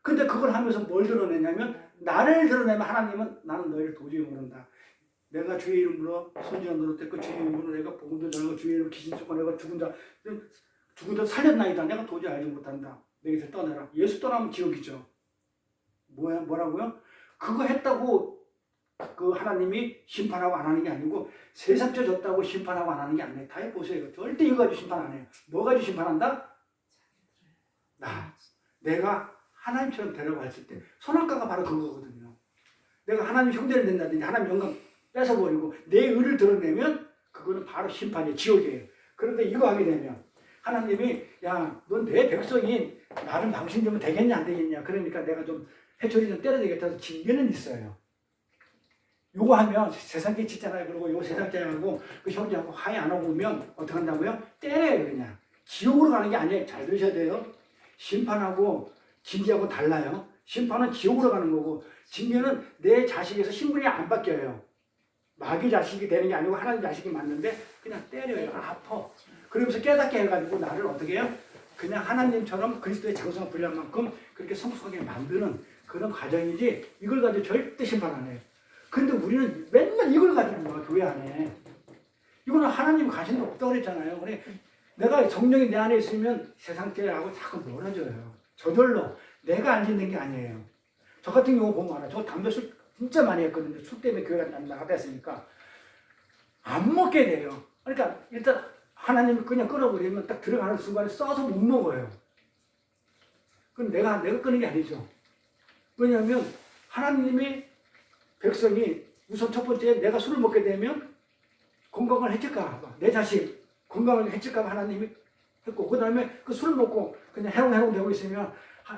근데 그걸 하면서 뭘 드러내냐면 나를 드러내면 하나님은 나는 너희를 도저히 모른다. 내가 주의 이름으로 선지자 노릇했고 주의 이름으로 내가 복음도 전하고 주의 이름으로 귀신 쫓아내고 죽은 자 살렸나이다. 내가 도저히 알지 못한다. 내게서 떠나라. 예수 떠나면 지옥이죠. 뭐라고요? 그거 했다고 그 하나님이 심판하고 안 하는 게 아니고 세상 죄 졌다고 심판하고 안 하는 게 아니에요. 다 해보세요. 절대 이거 가지고 심판 안 해요. 뭐 가지고 심판한다? 내가 하나님처럼 되려고 했을 때 선악과가 바로 그거거든요. 내가 하나님 형제를 낸다든지 하나님 영광 뺏어버리고 내 의를 드러내면 그거는 바로 심판이에요. 지옥이에요. 그런데 이거 하게 되면 하나님이 야, 넌 내 백성인 나를 망신 주면 되겠냐 안 되겠냐. 그러니까 내가 좀 해초리 좀 때려야 되겠다 해서 징계는 있어요. 요거 하면 세상계 짓잖아요. 그리고 요 세상계하고 그 형제하고 화해 안 하고 오면 어떻게 한다고요? 때려요 그냥. 지옥으로 가는 게 아니에요. 잘 들으셔야 돼요. 심판하고 징계하고 달라요. 심판은 지옥으로 가는 거고 징계는 내 자식에서 신분이 안 바뀌어요. 마귀 자식이 되는 게 아니고 하나님 자식이 맞는데 그냥 때려요. 아파. 그러면서 깨닫게 해가지고 나를 어떻게 해요? 그냥 하나님처럼 그리스도의 장성을 부릴 만큼 그렇게 성숙하게 만드는 그런 과정이지 이걸 가지고 절대 심판 안 해요. 근데 우리는 맨날 이걸 가지고 와, 교회 안에. 이거는 하나님 관심도 없다고 그랬잖아요. 그래, 내가 성령이 내 안에 있으면 세상 죄하고 자꾸 멀어져요. 저절로. 내가 안 짓는 게 아니에요. 저 같은 경우 보면 알아. 저 담배 술 진짜 많이 했거든요. 술 때문에 교회 나가다 했으니까. 안 먹게 돼요. 그러니까 일단 하나님이 그냥 끊어버리면 딱 들어가는 순간에 써서 못 먹어요. 그건 내가 끊는 게 아니죠. 왜냐하면 하나님이 백성이 우선 첫 번째 내가 술을 먹게 되면 건강을 해칠까 봐. 내 자식 건강을 해칠까 봐 하나님이 했고 그 다음에 그 술을 먹고 그냥 해롱해롱 되고 있으면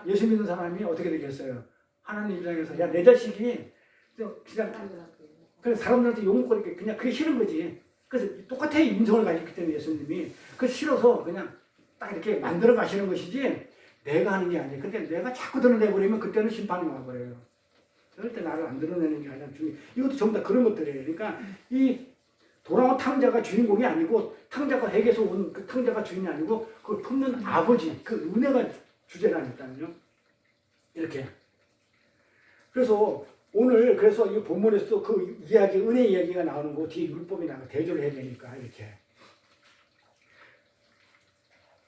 예수 믿는 사람이 어떻게 되겠어요? 하나님 입장에서 야 내 자식이 그냥 그래서 사람들한테 욕먹고 이렇게 그냥 그게 싫은 거지. 그래서 똑같아 인성을 가지기 때문에 예수님이 그래서 싫어서 그냥 딱 이렇게 만들어 가시는 것이지 내가 하는 게 아니에요. 근데 내가 자꾸 드러내버리면 그때는 심판이 와버려요. 절대 나를 안 드러내는 게 가장 중요해요. 이것도 전부 다 그런 것들이에요. 그러니까 이 돌아온 탕자가 주인공이 아니고 탕자가 핵에서 온 그 탕자가 주인이 아니고 그걸 품는 아버지 그 은혜가 주제라니까요. 이렇게. 그래서 오늘 그래서 이 본문에서도 그 이야기 은혜 이야기가 나오는 거 뒤에 율법이 나가 대조를 해야 되니까 이렇게.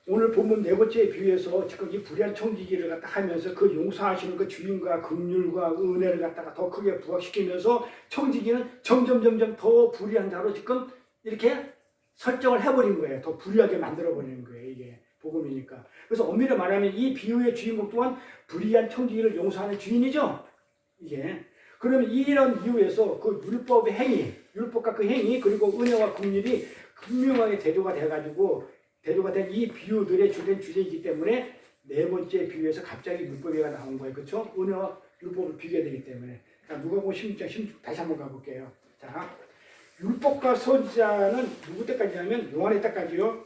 오늘 본문 네 번째 비유에서 지금 이 불의한 청지기를 갖다 하면서 그 용서하시는 그 주인과 긍휼과 그 은혜를 갖다가 더 크게 부각시키면서 청지기는 점점 더 불의한 자로 지금 이렇게 설정을 해버린 거예요. 더 불의하게 만들어버리는 거예요. 이게 복음이니까. 그래서 엄밀히 말하면 이 비유의 주인공 또한 불의한 청지기를 용서하는 주인이죠. 이게. 그러면 이런 이유에서 그 율법의 행위, 율법과 그 행위 그리고 은혜와 긍휼이 분명하게 대조가 돼가지고 대조가 된 이 비유들의 주된 주제이기 때문에 네 번째 비유에서 갑자기 율법이가 나온 거예요. 그렇죠? 은혜와 율법을 비교해야 되기 때문에. 자, 누가복음 16장 다시 한번 가볼게요. 자, 율법과 선지자는 누구 때까지냐면 요한의 때까지요.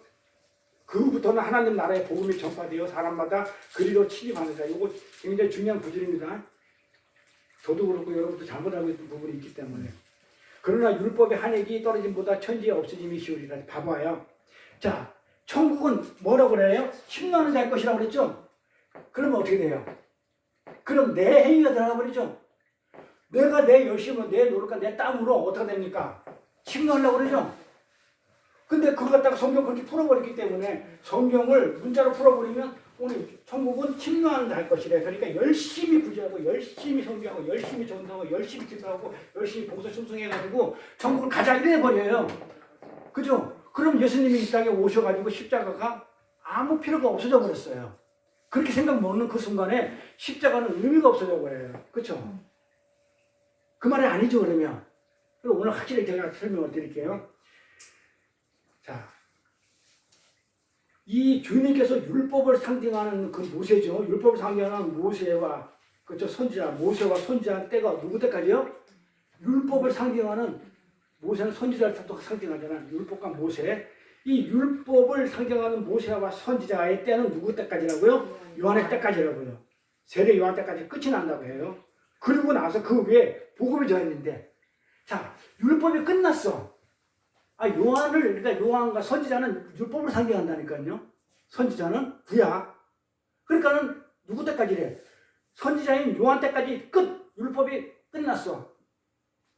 그 후부터는 하나님 나라의 복음이 전파되어 사람마다 그리로 침입하는 자. 이거 굉장히 중요한 구절입니다. 저도 그렇고 여러분도 잘못 알고 있는 부분이 있기 때문에. 그러나 율법의 한액이 떨어짐보다 천지의 없어짐이 쉬우리라. 봐봐요. 자, 천국은 뭐라고 그래요? 침노하는 자의 것이라고 그랬죠? 그러면 어떻게 돼요? 그럼 내 행위가 들어가 버리죠? 내가 내 열심으로, 내 노력과 내 땀으로 어떻게 됩니까? 침노하려고 그러죠? 근데 그거 갖다가 성경 그렇게 풀어버렸기 때문에 성경을 문자로 풀어버리면 오늘 천국은 침노하는 자의 것이래. 그러니까 열심히 구제하고 열심히 성경하고 열심히 전도하고 열심히 기도하고 열심히 봉사 충성해가지고 천국을 가자 이래버려요. 그죠? 그럼 예수님이 이 땅에 오셔가지고 십자가가 아무 필요가 없어져 버렸어요. 그렇게 생각 못하는 그 순간에 십자가는 의미가 없어져 버려요. 그렇죠? 그 말이 아니죠 그러면. 그리고 오늘 확실히 제가 설명을 드릴게요. 자, 이 주님께서 율법을 상징하는 그 모세죠. 율법을 상징하는 모세와 그렇죠 선지자, 모세와 선지자 때가 누구 때까지요? 율법을 상징하는 모세는 선지자를 상징하잖아. 율법과 모세. 이 율법을 상징하는 모세와 선지자의 때는 누구 때까지라고요? 요한의 때까지라고요. 세례 요한 때까지 끝이 난다고 해요. 그리고 나서 그 위에 복음이 더했는데, 자, 율법이 끝났어. 그러니까 요한과 선지자는 율법을 상징한다니까요. 선지자는 구약. 그러니까는 누구 때까지래? 선지자인 요한 때까지 끝. 율법이 끝났어.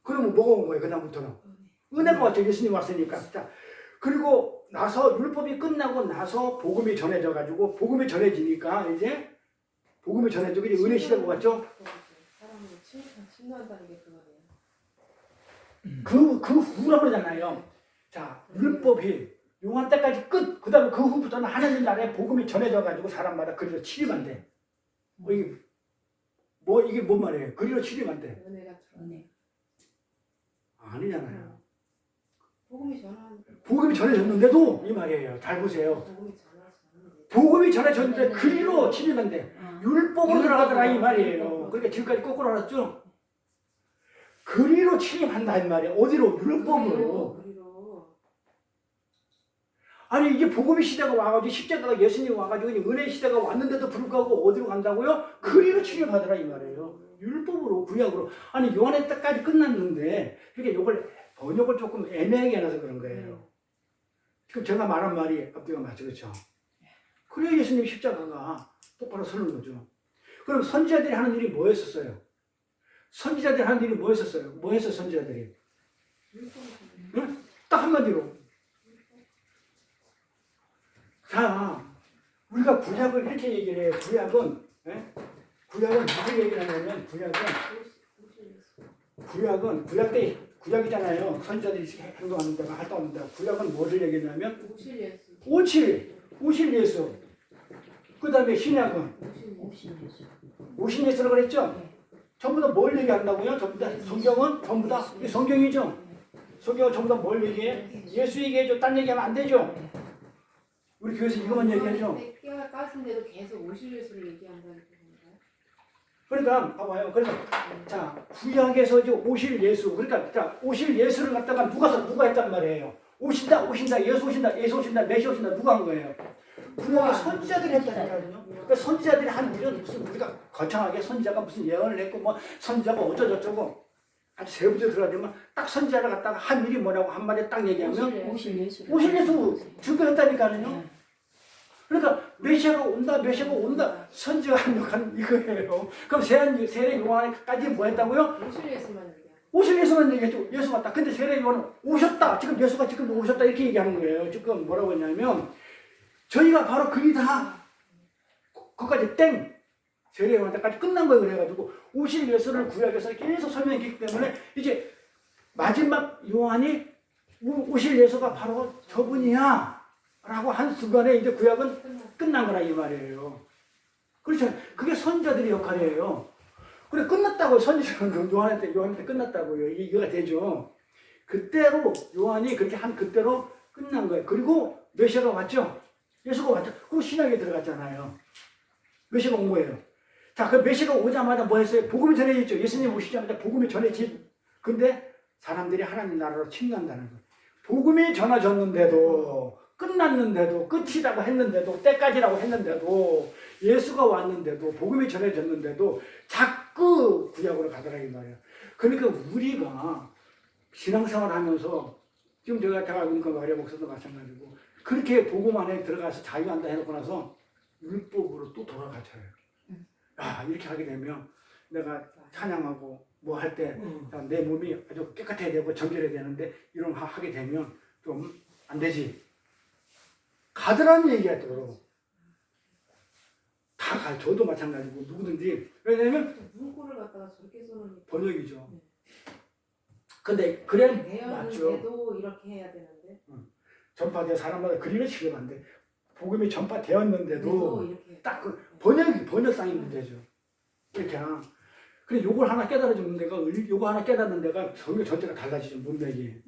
그러면 뭐가 온 거예요? 그다음부터는 은혜가 왔죠. 예수님 왔으니까. 자, 그리고 나서 율법이 끝나고 나서 복음이 전해져 가지고 복음이 전해지니까 이제 복음이 전해지고 이제 은혜 시대가 왔죠. 사람을 침노한다는 게 그거네요. 그 후라고 그러잖아요. 자, 율법이 요한 때까지 끝. 그다음에 그 후부터는 하나님 나라에 복음이 전해져 가지고 사람마다 그리로 침입한대. 이게 뭔 말이에요? 그리로 침입한대. 은혜가 들어네. 아니잖아요. 복음이 전해졌는데도 이 말이에요. 잘 보세요. 복음이 전해졌는데 그리로 침입한대. 율법으로 들어가더라 이 말이에요. 그러니까 지금까지 거꾸로 알았죠? 그리로 침입한다 이 말이에요. 어디로? 율법으로. 아니 이게 복음의 시대가 와가지고 십자가가 예수님이 와가지고 은혜 시대가 왔는데도 불구하고 어디로 간다고요? 그리로 침입하더라 이 말이에요. 율법으로 구약으로. 아니 요한의 때까지 끝났는데 그러니까 이걸 번역을 조금 애매하게 해놔서 그런 거예요. 지금 제가 말한 말이 앞뒤가 맞죠, 그렇죠? 그래야 예수님 십자가가 똑바로 서는 거죠. 그럼 선지자들이 하는 일이 뭐였었어요? 선지자들이 하는 일이 뭐였었어요? 뭐 했어 선지자들이? 응? 딱 한마디로. 자, 우리가 구약을 이렇게 얘기를 해요. 구약은 무슨 얘기를 하냐면 구약이잖아요. 선지자들이 행동하는 데가 활동하는 데가. 구약은 뭐를 얘기하냐면 오실 예수. 그 다음에 신약은 오신 예수라고 그랬죠? 전부 다 뭘 얘기한다고요? 전부 다 성경은 전부 다 성경이죠? 성경은 전부 다 뭘 얘기해? 예수 얘기해줘. 딴 얘기하면 안 되죠? 우리 교회에서 이것만 얘기하죠? 뼈가 까진데도 계속 오실 예수를 얘기한다는 건가요? 그러니까 봐봐요. 그래서 자 구약에서 이제 오실 예수 그러니까 자 오실 예수를 갖다가 누가 했단 말이에요. 오신다 예수 오신다 메시 오신다 누가 한 거예요? 구약의 선지자들이 했다니까요. 그러니까 선지자들이 한 일은 무슨 우리가 거창하게 선지자가 무슨 예언을 했고 뭐 선지자가 어쩌고저쩌고 아주 세부적으로 들어가면 딱 선지자를 갖다가 한 일이 뭐라고 한 마디 딱 얘기하면 오실 예수 준비했다니까요. 그러니까 메시아가 온다 선지자가 합력하는 이거예요. 그럼 세례 요한까지 뭐 했다고요? 오실 예수만 얘기하는 오실 예수만 얘기했죠. 예수 왔다. 근데 세례 요한은 오셨다. 지금 예수가 지금 오셨다 이렇게 얘기하는 거예요. 지금 뭐라고 했냐면 저희가 바로 그이다. 거기까지 땡. 세례 요한 때까지 끝난 거예요. 그래가지고 오실 예수를 구약에서 계속 설명했기 때문에 이제 마지막 요한이 오실 예수가 바로 저분이야 라고 한 순간에 이제 구약은 끝난 거라 이 말이에요. 그렇죠. 그게 선지자들의 역할이에요. 그래 끝났다고 선지자는 요한한테 끝났다고요. 이해가 되죠. 그때로 요한이 그렇게 한 그때로 끝난 거예요. 그리고 메시아가 왔죠. 예수가 왔죠. 그리고 신약에 들어갔잖아요. 메시아가 온 거예요. 자, 그 메시아가 오자마자 뭐 했어요? 복음이 전해졌죠. 예수님 오시자마자 복음이 전해지. 근데 사람들이 하나님 나라로 침략한다는 거예요. 복음이 전해졌는데도 끝났는데도 끝이라고 했는데도 때까지라고 했는데도 예수가 왔는데도 복음이 전해졌는데도 자꾸 구약으로 가더라 이 말이에요. 그러니까 우리가 신앙생활을 하면서 지금 제가 알고 있는 마리아 목사도 마찬가지고 그렇게 복음 안에 들어가서 자유한다 해놓고 나서 율법으로 또 돌아가져요. 이렇게 하게 되면 내가 찬양하고 뭐 할 때 내 몸이 아주 깨끗해야 되고 정결해야 되는데 이런 거 하게 되면 좀 안 되지. 가더라는 얘기야 또. 다 가. 저도 마찬가지고 누구든지. 왜냐면 문구를 갖다가 저렇게 써놓으니까 번역이죠. 근데 그래 맞죠. 되었는데도 이렇게 해야 되는데 전파돼 사람마다 그리는 식으로 안 돼. 복음이 전파되었는데도 이렇게 딱 그 번역상이 문제죠. 이렇게. 그래 요걸 하나 깨달아주는 데가 요거 하나 깨닫는 데가 성경 전체가 달라지죠. 문맥이.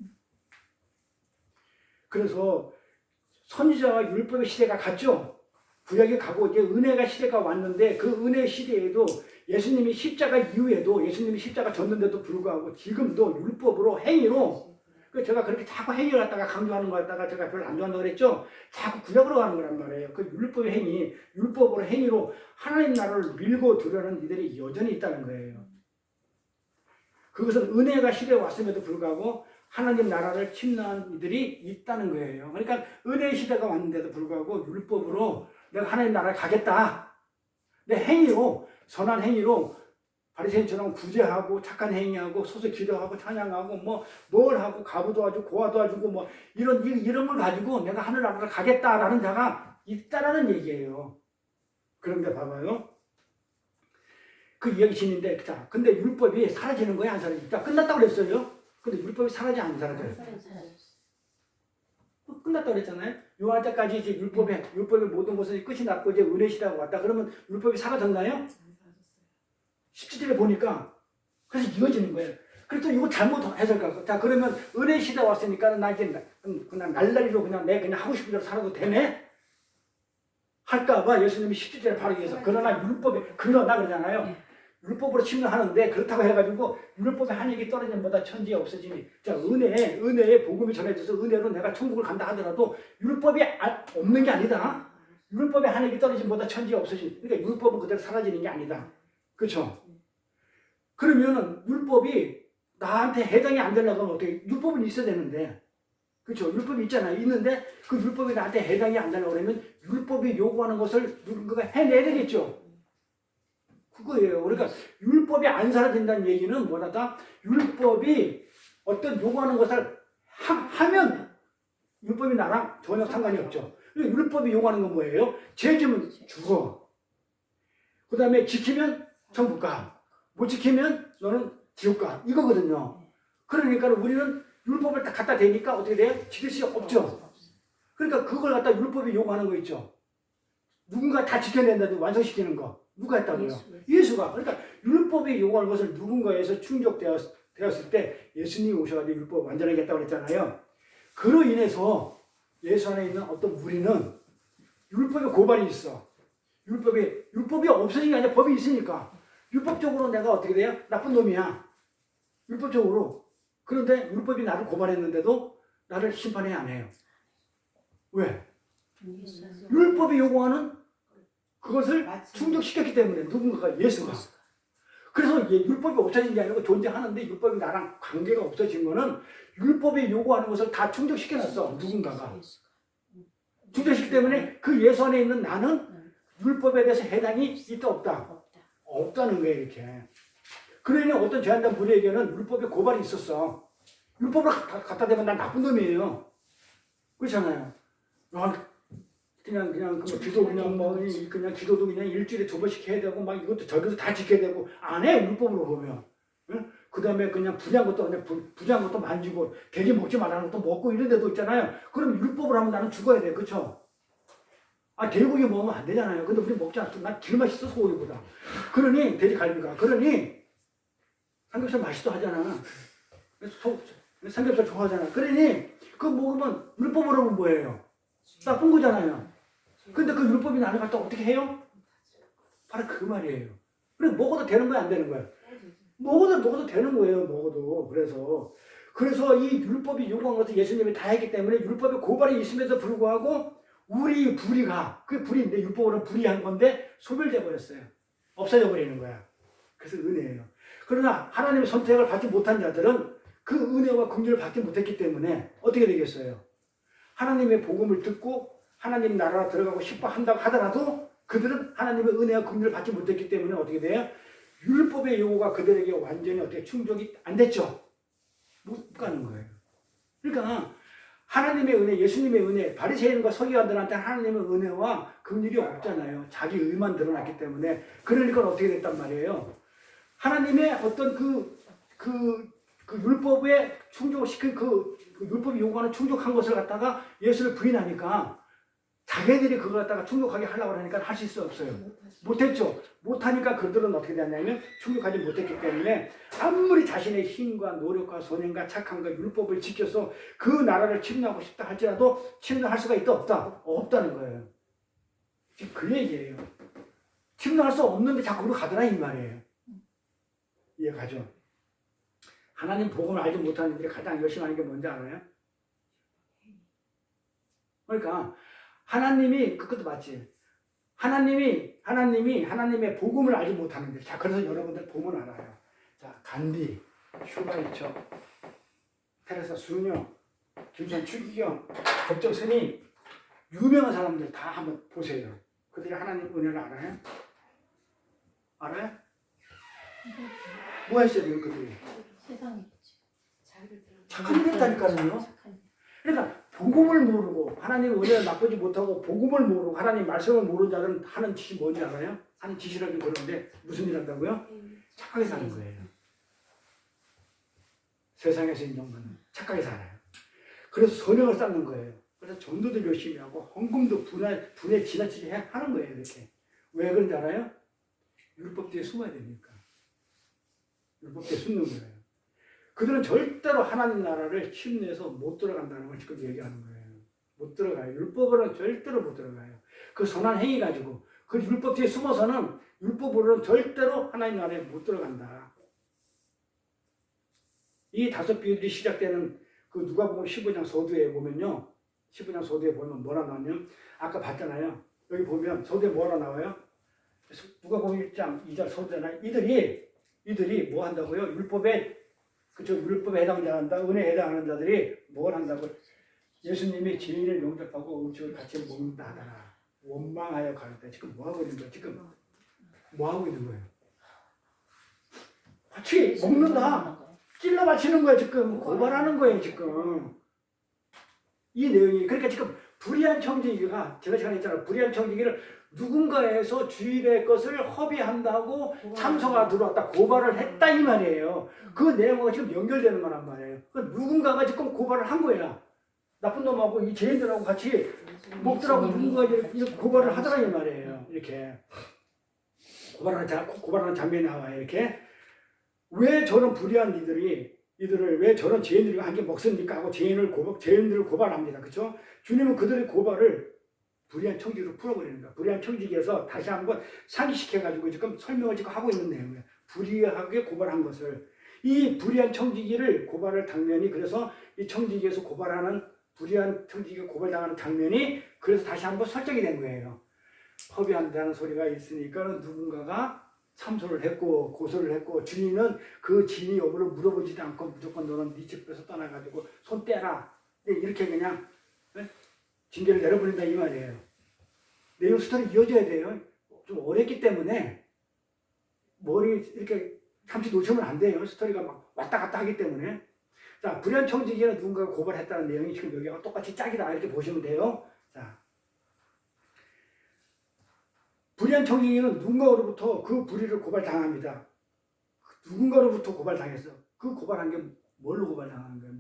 그래서 선지자와 율법의 시대가 갔죠. 구약이 가고 이제 은혜가 시대가 왔는데 그 은혜 시대에도 예수님이 십자가 이후에도 예수님이 십자가 졌는데도 불구하고 지금도 율법으로 행위로 제가 그렇게 자꾸 행위를 갖다가 강조하는 거 갖다가 제가 별로 안 좋아한다고 그랬죠. 자꾸 구약으로 가는 거란 말이에요. 그 율법의 행위, 율법으로 행위로 하나님 나라를 밀고 들어가는 이들이 여전히 있다는 거예요. 그것은 은혜가 시대에 왔음에도 불구하고 하나님 나라를 침노한 이들이 있다는 거예요. 그러니까 은혜의 시대가 왔는데도 불구하고 율법으로 내가 하나님 나라에 가겠다. 내 행위로 선한 행위로 바리새인처럼 구제하고 착한 행위하고 소서 기도하고 찬양하고 뭘 하고 가부 도와주고 고아 도와주고 이런 걸 가지고 내가 하늘 나라를 가겠다라는 자가 있다라는 얘기예요. 그런데 봐봐요. 그 이야기 진인데 자 근데 율법이 사라지는 거야 안 사라지지? 자 끝났다고 그랬어요. 근데 율법이 사라지 안 사라져요? 끝났다고 그랬잖아요. 요한 때까지 이제 율법의 모든 것은 끝이 났고 이제 은혜 시대가 왔다. 그러면 율법이 사라졌나요? 17절에 보니까 그래서 이어지는 거예요. 그래서 이거 잘못 해석할까? 자 그러면 은혜 시대 왔으니까 나 이제 그냥 날라리로 그냥 내 그냥 하고 싶은 대로 살아도 되네? 할까봐 예수님이 17절에 바로 얘기해서 그러나 그러잖아요. 율법으로 침략하는데 그렇다고 해가지고 율법의 한익이 떨어짐보다 천지에 없어지니 자 은혜에 복음이 전해져서 은혜로 내가 천국을 간다 하더라도 율법이 없는 게 아니다. 율법의 한익이 떨어짐보다 천지에 없어지니 그러니까 율법은 그대로 사라지는 게 아니다. 그렇죠? 그러면은 율법이 나한테 해당이 안 되려고 하면 어떻게 율법은 있어야 되는데 그렇죠? 율법이 있잖아요. 있는데 그 율법이 나한테 해당이 안 되려고 그러면 율법이 요구하는 것을 누군가가 해내야 되겠죠. 그거예요. 그러니까 율법이 안 사라진다는 얘기는 뭐라다? 율법이 어떤 요구하는 것을 하면 율법이 나랑 전혀 상관이 없죠. 율법이 요구하는 건 뭐예요? 죄 지으면 죽어. 그 다음에 지키면 천국 가. 못 지키면 너는 지옥 가. 이거거든요. 그러니까 우리는 율법을 딱 갖다 대니까 어떻게 돼요? 지킬 수 없죠. 그러니까 그걸 갖다 율법이 요구하는 거 있죠. 누군가 다 지켜낸다고 완성시키는 거. 누가 했다고요? 예수가. 그러니까 율법이 요구하는 것을 누군가에서 충족되었을 때 예수님이 오셔가지고 율법 완전하게 했다고 그랬잖아요. 그로 인해서 예수 안에 있는 어떤 우리는 율법에 고발이 있어. 율법이 없어진 게 아니라 법이 있으니까. 율법적으로 내가 어떻게 돼요? 나쁜 놈이야. 율법적으로. 그런데 율법이 나를 고발했는데도 나를 심판해 안 해요. 왜? 율법이 요구하는 그것을 충족시켰기 때문에 누군가가 예수가. 그래서 율법이 없어진 게 아니고 존재하는데 율법이 나랑 관계가 없어진 거는 율법이 요구하는 것을 다 충족시켜놨어. 누군가가. 충족시키기 때문에 그 예수 안에 있는 나는 율법에 대해서 해당이 있다 없다? 없다는 거예요. 이렇게. 그러니 어떤 제한된 무리에게는 율법에 고발이 있었어. 율법을 갖다 대면 난 나쁜 놈이에요. 그렇잖아요. 그냥 그 기도 그냥 기도도 그냥 일주일에 2번씩 해야 되고 막 이것도 저것도 다 지켜야 되고 안 해. 율법으로 보면. 응? 그다음에 그냥 부자한 것도 그냥 부자한 것도 만지고 돼지 먹지 말라는 것도 먹고 이런 데도 있잖아요. 그럼 율법으로 하면 나는 죽어야 돼. 그렇죠? 돼지고기 먹으면 안 되잖아요. 근데 우리 먹지 않고 난 길 맛있어 소고기보다. 그러니 돼지갈비가 그러니 삼겹살 맛있어 하잖아. 삼겹살 좋아하잖아. 그러니 그거 먹으면 율법으로 하면 뭐예요? 나쁜 거잖아요. 근데 그 율법이 나를 갖다 어떻게 해요? 바로 그 말이에요. 그래 먹어도 되는 거야 안 되는 거야? 먹어도 되는 거예요. 먹어도. 그래서 이 율법이 요구한 것을 예수님이 다 했기 때문에 율법의 고발이 있음에도 불구하고 우리 불의가 그 불의인데 율법으로는 불의한 건데 소멸돼 버렸어요. 없어져 버리는 거야. 그래서 은혜예요. 그러나 하나님의 선택을 받지 못한 자들은 그 은혜와 긍휼을 받지 못했기 때문에 어떻게 되겠어요? 하나님의 복음을 듣고 하나님 나라로 들어가고 싶어 한다고 하더라도 그들은 하나님의 은혜와 긍휼을 받지 못했기 때문에 어떻게 돼요? 율법의 요구가 그들에게 완전히 어떻게 충족이 안 됐죠. 못 가는 거예요. 그러니까 하나님의 은혜, 예수님의 은혜, 바리새인과 서기관들한테 하나님의 은혜와 긍휼이 없잖아요. 자기 의만 드러났기 때문에. 그러니까 어떻게 됐단 말이에요. 하나님의 어떤 그 율법에 충족시킨 그 율법이 요구하는 충족한 것을 갖다가 예수를 부인하니까 자기들이 그걸 갖다가 충족하게 하려고 하니까 하실 수 없어요. 못했죠. 못하니까 그들은 어떻게 되냐면 충족하지 못했기 때문에 아무리 자신의 힘과 노력과 선행과 착함과 율법을 지켜서 그 나라를 침노하고 싶다 할지라도 침노할 수가 있다 없다? 없다는 거예요. 지금 그 얘기예요. 침노할 수 없는데 자꾸 그로 가더라 이 말이에요. 이해가죠? 하나님 복음을 알지 못하는 분들이 가장 열심히 하는 게 뭔지 알아요? 그러니까 하나님이 그것도 맞지. 하나님의 복음을 알지 못하는데 자 그래서 여러분들 보면 알아요. 자 간디, 슈가이처, 테레사 수녀, 김선 추기경, 법정 스님 유명한 사람들 다 한번 보세요. 그들이 하나님 은혜를 알아요? 알아요? 뭐 했어요 그들이? 세상에 착한 일 했다니까요. 그러니까 복음을 모르고 하나님의 은혜를 맛보지 못하고 복음을 모르고 하나님 말씀을 모르는 자는 하는 짓이 뭔지 알아요? 하는 짓이라긴 그러는데 무슨 일 한다고요? 착하게 사는 거예요. 세상에서 인정받는 착하게 살아요. 그래서 선행을 쌓는 거예요. 그래서 전도도 열심히 하고 헌금도 분에 지나치게 하는 거예요. 이렇게. 왜 그런지 알아요? 율법 뒤에 숨어야 되니까. 율법 뒤에 숨는 거예요. 그들은 절대로 하나님 나라를 침내에서 못 들어간다는 걸 지금 얘기하는 거예요. 못 들어가요. 율법으로는 절대로 못 들어가요. 그 선한 행위 가지고 그 율법 뒤에 숨어서는 율법으로는 절대로 하나님 나라에 못 들어간다. 이 5 비유들이 시작되는 그 누가복음 15장 서두에 보면요. 15장 서두에 보면 뭐라 나오냐면 아까 봤잖아요. 여기 보면 서두에 뭐라 나와요? 누가복음 1장 2절 서두잖아요. 이들이 뭐 한다고요? 율법에 해당한다, 은혜에 해당하는 자들이 뭘 한다고? 예수님이 죄인을 용접하고 음식을 같이 먹는다 하더라. 원망하여 가는데 지금 뭐 하고 있는 거야? 지금 뭐 하고 있는 거예요? 같이 먹는다. 찔러 바치는 거야 지금. 고발하는 거예요 지금. 이 내용이 그러니까 지금 불의한 청지기가 제가 시간에 했잖아요. 불의한 청지기를 누군가에서 주일의 것을 허비한다고 참소가 들어왔다 고발을 했다 이 말이에요. 그 내용과 지금 연결되는 거란 말이에요. 그 누군가가 지금 고발을 한 거야. 나쁜 놈하고 이 죄인들하고 같이 먹더라고 누군가 이렇게 고발을 하더라 이 말이에요. 이렇게 고발하는 장면이 나와요. 이렇게 왜 저런 불의한 이들을 왜 저런 죄인들이 함께 먹습니까 하고 죄인들을 고발합니다. 그렇죠? 주님은 그들의 고발을 불의한 청지기로 풀어버리는 거야. 불의한 청지기에서 다시 한번 상기시켜가지고 지금 설명을 지금 하고 있는 내용이에요. 불의하게 고발한 것을. 이 불의한 청지기를 고발을 당면이 그래서 이 청지기에서 고발하는 불의한 청지기가 고발당하는 장면이 그래서 다시 한번 설정이 된 거예요. 허비한다는 소리가 있으니까 누군가가 참소를 했고 고소를 했고 주인은 그 진위 여부를 물어보지도 않고 무조건 너는 네 집에서 떠나가지고 손 떼라 이렇게 그냥 징계를 내려버린다 이 말이에요. 내용 스토리 이어져야 돼요. 좀 어렵기 때문에 머리 이렇게 잠시 놓치면 안 돼요. 스토리가 막 왔다 갔다 하기 때문에. 자, 불의한 청지기는 누군가가 고발했다는 내용이 지금 여기가 똑같이 짝이다 이렇게 보시면 돼요. 자, 불의한 청지기는 누군가로부터 그 불의를 고발당합니다. 누군가로부터 고발당했어. 그 고발한 게 뭘로 고발당하는 거예요?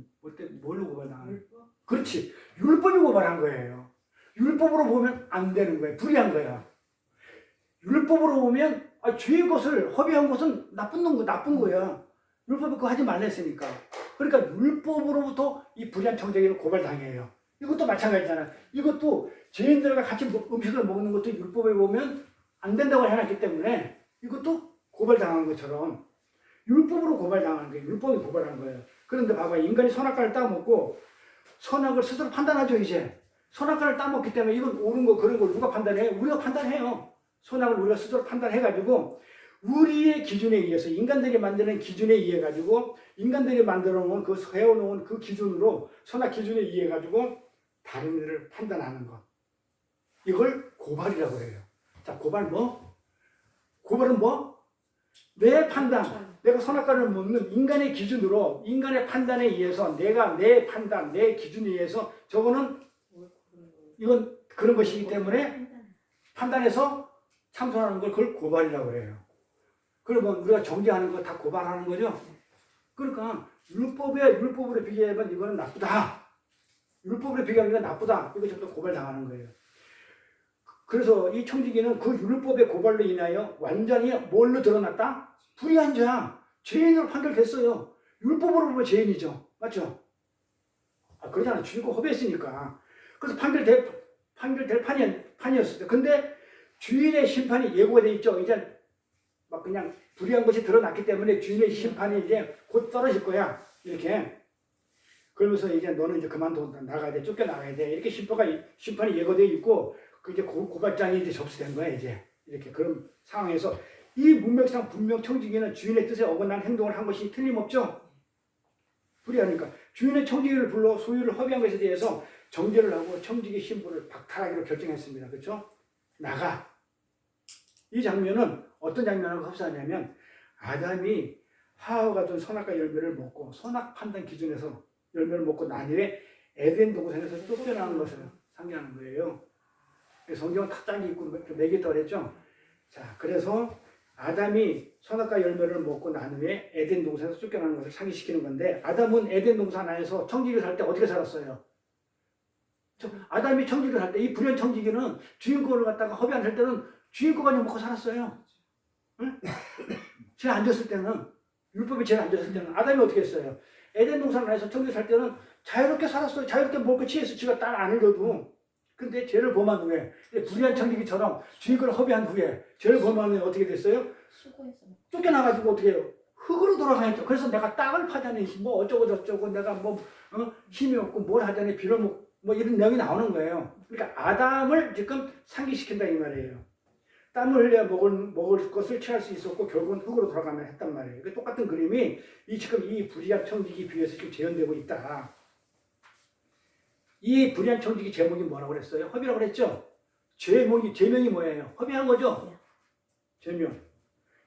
뭘로 고발당하는 거예요? 율법? 그렇지. 율법이 고발한 거예요. 율법으로 보면 안 되는 거예요. 불의한 거야. 율법으로 보면 죄의 것을 허비한 것은 나쁜 거야. 율법이 그거 하지 말라 했으니까. 그러니까 율법으로부터 이 불의한 청지기는 고발당해요. 이것도 마찬가지잖아. 이것도 죄인들과 같이 음식을 먹는 것도 율법에 보면 안 된다고 해놨기 때문에 이것도 고발당한 것처럼 율법으로 고발당하는 거예요. 율법이 고발한 거예요. 그런데 봐봐. 인간이 선악과를 따먹고 선악을 스스로 판단하죠 이제. 선악과를 따먹기 때문에 이건 옳은 거 그런 걸 누가 판단해? 우리가 판단해요. 선악을 우리가 스스로 판단해가지고 우리의 기준에 의해서 인간들이 만드는 기준에 의해 가지고 인간들이 만들어 놓은 그 세워놓은 그 기준으로 선악 기준에 의해 가지고 다른 일을 판단하는 것. 이걸 고발이라고 해요. 자, 고발은 뭐? 내 판단. 내가 선악과를 먹는 인간의 기준으로 인간의 판단에 의해서 내가 내 판단, 내 기준에 의해서 저거는 이건 그런 것이기 때문에 판단해서 참선하는 걸 그걸 고발이라고 해요. 그러면 우리가 정죄하는 거 다 고발하는 거죠. 그러니까 율법으로 비교하면 이거는 나쁘다. 율법으로 비교하면 이건 나쁘다. 이거 전부 고발당하는 거예요. 그래서 이 청지기는 그 율법의 고발로 인하여 완전히 뭘로 드러났다? 불의한 자야. 죄인으로 판결됐어요. 율법으로 보면 죄인이죠. 맞죠? 그러잖아. 주인공 허비했으니까. 그래서 판결될 판이었어요. 근데 주인의 심판이 예고가 돼 있죠. 이제 막 그냥 불의한 것이 드러났기 때문에 주인의 심판이 이제 곧 떨어질 거야. 이렇게. 그러면서 이제 너는 이제 그만둬 나가야 돼. 쫓겨나가야 돼. 이렇게 심판이 예고되어 있고, 그 이제 고발장이 이제 접수된 거야, 이제. 이렇게 그런 상황에서 이 문맥상 분명 청지기는 주인의 뜻에 어긋난 행동을 한 것이 틀림없죠. 불의하니까. 주인의 청지기를 불러 소유를 허비한 것에 대해서 정죄를 하고 청지기 신분을 박탈하기로 결정했습니다. 그렇죠? 나가. 이 장면은 어떤 장면하고 흡사하냐면 아담이 하와가 준 선악과 열매를 먹고 선악 판단 기준에서 열매를 먹고 난 후에 에덴 동산에서 쫓겨나는 것을 상기하는 거예요. 성경은 탁장이 있고 매겼다고 그랬죠. 자, 그래서 아담이 선악과 열매를 먹고 난 후에 에덴 동산에서 쫓겨나는 것을 상기시키는 건데 아담은 에덴 동산 안에서 청지기를 살 때 어떻게 살았어요? 아담이 청지기를 할 때 이 불의한 청지기는 주인공을 갖다가 허비 안 할 때는 주인공이 먹고 살았어요. 응? 죄 안 졌을 때는 율법에 죄 안 졌을 때는 아담이 어떻게 했어요? 에덴 동산 안에서 청지기 살 때는 자유롭게 살았어요. 자유롭게 먹고 취해서 지가 딸 안 흘려도. 근데 죄를 범한 후에 불의한 청지기처럼 주인공을 허비한 후에 죄를 범한 후에 어떻게 됐어요? 쫓겨나가지고 어떻게 해요? 흙으로 돌아가야죠. 그래서 내가 땅을 파자니 뭐 어쩌고 저쩌고 내가 힘이 없고 뭘 하자니 빌어먹고 이런 내용이 나오는 거예요. 그러니까 아담을 지금 상기시킨다 이 말이에요. 땀을 흘려 먹을 것을 취할 수 있었고 결국은 흙으로 돌아가면 했단 말이에요. 그러니까 똑같은 그림이 지금 이 불의한 청지기 비유에서 지금 재현되고 있다. 이 불의한 청지기 제목이 뭐라고 그랬어요? 허비라고 그랬죠? 제명이 뭐예요? 허비한 거죠? 제명.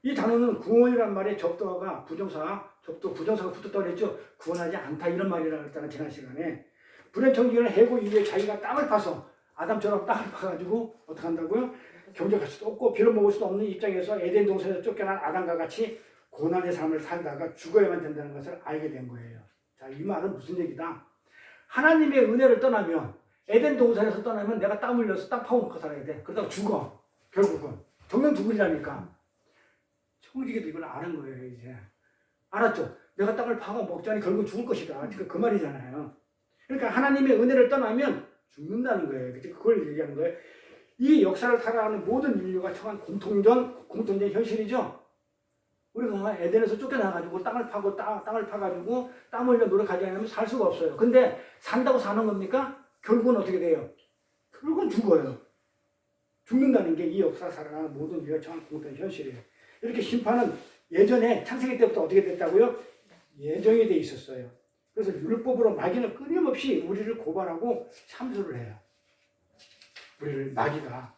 이 단어는 구원이란 말에 부정사가 붙었다고 그랬죠? 구원하지 않다 이런 말이라고 했잖아요. 지난 시간에. 불의한 청지기는 해고 이후에 자기가 땅을 파서 아담처럼 땅을 파가지고 어떻게 한다고요? 경쟁할 수도 없고 빌어먹을 수도 없는 입장에서 에덴 동산에서 쫓겨난 아담과 같이 고난의 삶을 살다가 죽어야만 된다는 것을 알게 된 거예요. 자, 이 말은 무슨 얘기다? 하나님의 은혜를 떠나면 에덴 동산에서 떠나면 내가 땀 흘려서 땅 파먹고 살아야 돼. 그러다가 죽어. 결국은. 정녕 죽으리라니까. 청지기도 이걸 아는 거예요, 이제. 알았죠? 내가 땅을 파고 먹자니 결국 죽을 것이다. 그 말이잖아요. 그러니까 하나님의 은혜를 떠나면 죽는다는 거예요. 그치? 그걸 얘기하는 거예요. 이 역사를 살아가는 모든 인류가 처한 공통된 현실이죠. 우리가 에덴에서 쫓겨나가지고 땅을 파고 땅을 파가지고 땀 흘려 노력하지 않으면 살 수가 없어요. 근데 산다고 사는 겁니까? 결국은 어떻게 돼요? 결국은 죽어요. 죽는다는 게 이 역사 살아가는 모든 인류가 처한 공통된 현실이에요. 이렇게 심판은 예전에 창세기 때부터 어떻게 됐다고요? 예정이 돼 있었어요. 그래서 율법으로 마귀는 끊임없이 우리를 고발하고 참수를 해요. 우리를 마귀가.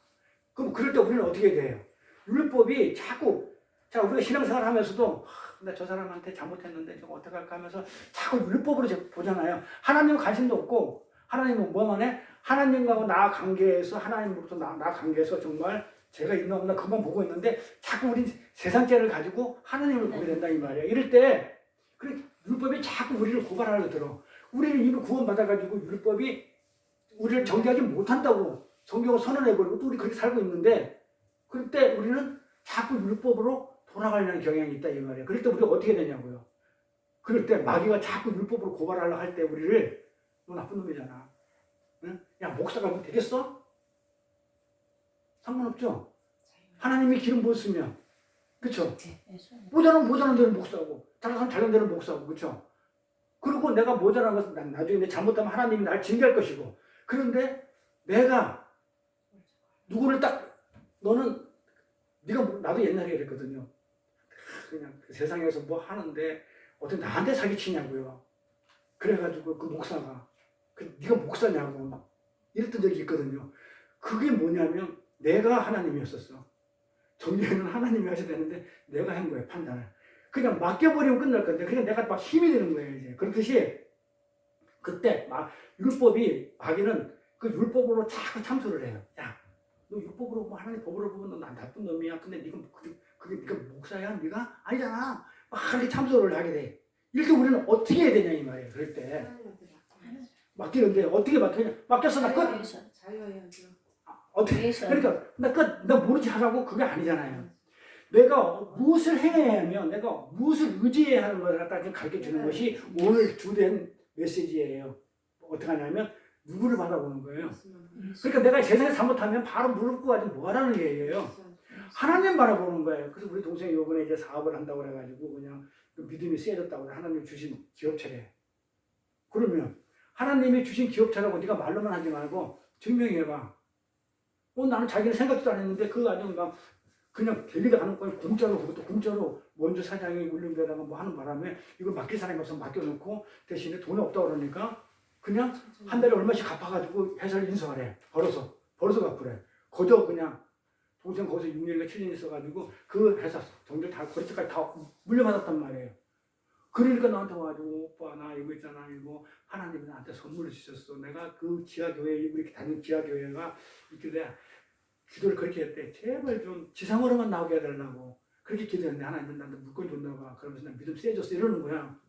그럼 그럴 때 우리는 어떻게 돼요? 율법이 자꾸 자 우리가 신앙생활 하면서도 나 저 사람한테 잘못했는데 저거 어떡할까 하면서 자꾸 율법으로 보잖아요. 하나님 관심도 없고 하나님은 뭐만 해? 하나님과 나 관계에서 하나님으로부터 나 관계에서 정말 제가 있나 없나 그만 보고 있는데 자꾸 우리 세상죄를 가지고 하나님을 보게 된다 이 말이에요. 이럴 때 그래 율법이 자꾸 우리를 고발하려 들어. 우리는 이미 구원받아가지고 율법이 우리를 정죄하지 못한다고 성경을 선언해버리고 또 우리 그렇게 살고 있는데 그럴 때 우리는 자꾸 율법으로 돌아가려는 경향이 있다 이 말이에요. 그럴 때 우리가 어떻게 되냐고요. 그럴 때 마귀가 자꾸 율법으로 고발하려 할 때 우리를 너 나쁜 놈이잖아. 응? 야 목사가 뭐 되겠어? 상관없죠. 하나님이 기름 부었으면 그쵸? 모자란 데는 목사고 잘난 데는 목사고 그쵸? 그리고 내가 모자란 것은 나중에 내 잘못하면 하나님이 날 징계할 것이고 그런데 내가 누구를 딱 너는 네가 나도 옛날에 그랬거든요. 그냥 그 세상에서 뭐 하는데 어떻게 나한테 사기치냐고요. 그래가지고 그 목사가 네가 목사냐고 이랬던 적이 있거든요. 그게 뭐냐면 내가 하나님이었었어. 정죄는 하나님이 하셔야 되는데 내가 한 거예요. 판단을. 그냥 맡겨버리면 끝날 건데 그냥 내가 막 힘이 드는 거예요. 이제 그렇듯이 그때 막 율법이 마귀는 그 율법으로 자꾸 참소를 해요. 야, 너 율법으로 뭐 하나님 법으로 보면 너 나쁜 놈이야. 근데 네가 그게 네가 목사야? 네가 아니잖아. 막 이렇게 참소를 하게 돼. 이렇게 우리는 어떻게 해야 되냐 이 말이에요. 그럴 때 하나님한테 맡기는데 어떻게 맡기냐? 맡겼어 나 끝. 자유해야죠. 어떻게? 그러니까 나 끝. 나 모르지 하라고 그게 아니잖아요. 내가 무엇을 해야 하면 내가 무엇을 의지해야 하는 것을 갖다 가르쳐 주는 것이 오늘 주된 메시지예요. 어떻게 하냐면 누구를 바라보는 거예요. 그러니까 내가 세상에 잘못하면 바로 무릎 꿇어가지고 뭐 하라는 얘기예요. 하나님 바라보는 거예요. 그래서 우리 동생이 요번에 이제 사업을 한다고 그래가지고 그냥 그 믿음이 세졌다고 그래. 하나님 주신 기업체래. 그러면 하나님이 주신 기업체라고 네가 말로만 하지 말고 증명해봐. 나는 자기는 생각도 안 했는데 그거 아니면 막 그냥 데리다 가는 걸 공짜로 그것도 공짜로 먼저 사장이 울린 데다가 뭐 하는 바람에 이걸 맡길 사람이 없어 맡겨놓고 대신에 돈이 없다고 그러니까 그냥 한 달에 얼마씩 갚아가지고 회사를 인수하래. 벌어서 갚으래. 거저 그냥 동생 거기서 6년인가 7년 있어가지고 그 회사 정들 다 거리까지 다 물려받았단 말이에요. 그러니까 나한테 와가지고 오빠 나 이거 있잖아 이거 하나님이 나한테 선물을 주셨어. 내가 그 지하교회 우리 다니는 지하교회가 있길래 기도를 그렇게 했대. 제발 좀 지상으로만 나오게 해달라고. 그렇게 기도했는데 하나님은 나한테 물건 줬나 봐. 그러면서 난 믿음 세졌어 이러는 거야.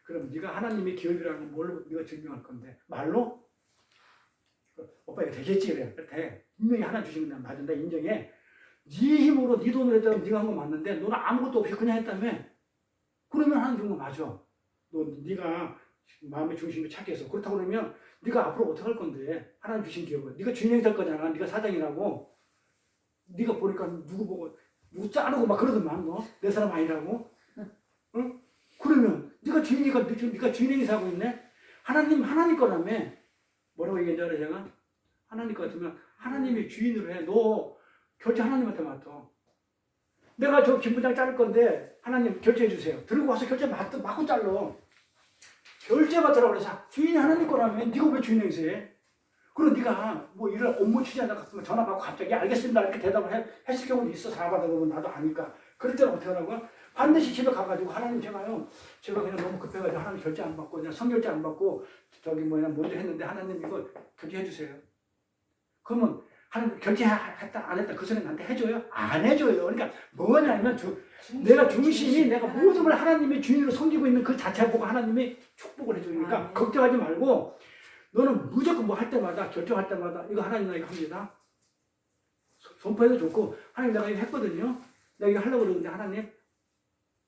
그럼 네가 하나님의 기업이라는 건 뭘로 네가 증명할 건데? 말로? 오빠 이거 되겠지 그래. 돼. 분명히 하나 주시는 난 맞은다 인정해. 네 힘으로 네 돈으로 했다면 네가 한 거 맞는데 너는 아무것도 없이 그냥 했다며. 그러면 하나님 준 거 맞아. 네가 마음의 중심이 착해서 그렇다고 그러면 네가 앞으로 어떻게 할 건데? 하나님 주신 기업은 네가 주인이 될 거잖아. 네가 사장이라고. 네가 보니까 누구 보고 누구 자르고 막 그러더만 너 내 사람 아니라고. 응? 그러면 네가 주인이니까 네가 주인이 사고 있네. 하나님 거라며. 뭐라고 얘기했지 알아 제가? 하나님 거 같으면 하나님이 주인으로 해. 너 결제 하나님한테 맡아. 내가 저 김부장 자를 건데 하나님 결제해 주세요. 들고 와서 결제 맡고 잘라. 결제 받으라고 그래서 주인이 하나님 거라며. 네가 왜 주인 행세해? 그리고 네가 뭐 이런 업무 취재한다 같으면 전화 받고 갑자기 알겠습니다 이렇게 대답을 했을 경우도 있어. 사과받아 보면 나도 아니까. 그럴 때는 어떻게 하라고요? 반드시 집에 가가지고 하나님 제가 그냥 너무 급해가지고 하나님 결제 안 받고 그냥 성결제 안 받고 먼저 했는데 하나님 이거 결제해 주세요. 그러면 하나님 결제했다 안 했다 그 소리 나한테 해줘요? 안 해줘요. 그러니까 뭐냐면 내가 중심이 내가 모든 걸 하나님의 주인으로 섬기고 있는 그 자체 보고 하나님이 축복을 해주니까 걱정하지 말고 너는 무조건 뭐 할 때마다 결정할 때마다 이거 하나님 나 이거 합니다. 선포해도 좋고 하나님 내가 이거 했거든요. 내가 이거 하려고 그러는데 하나님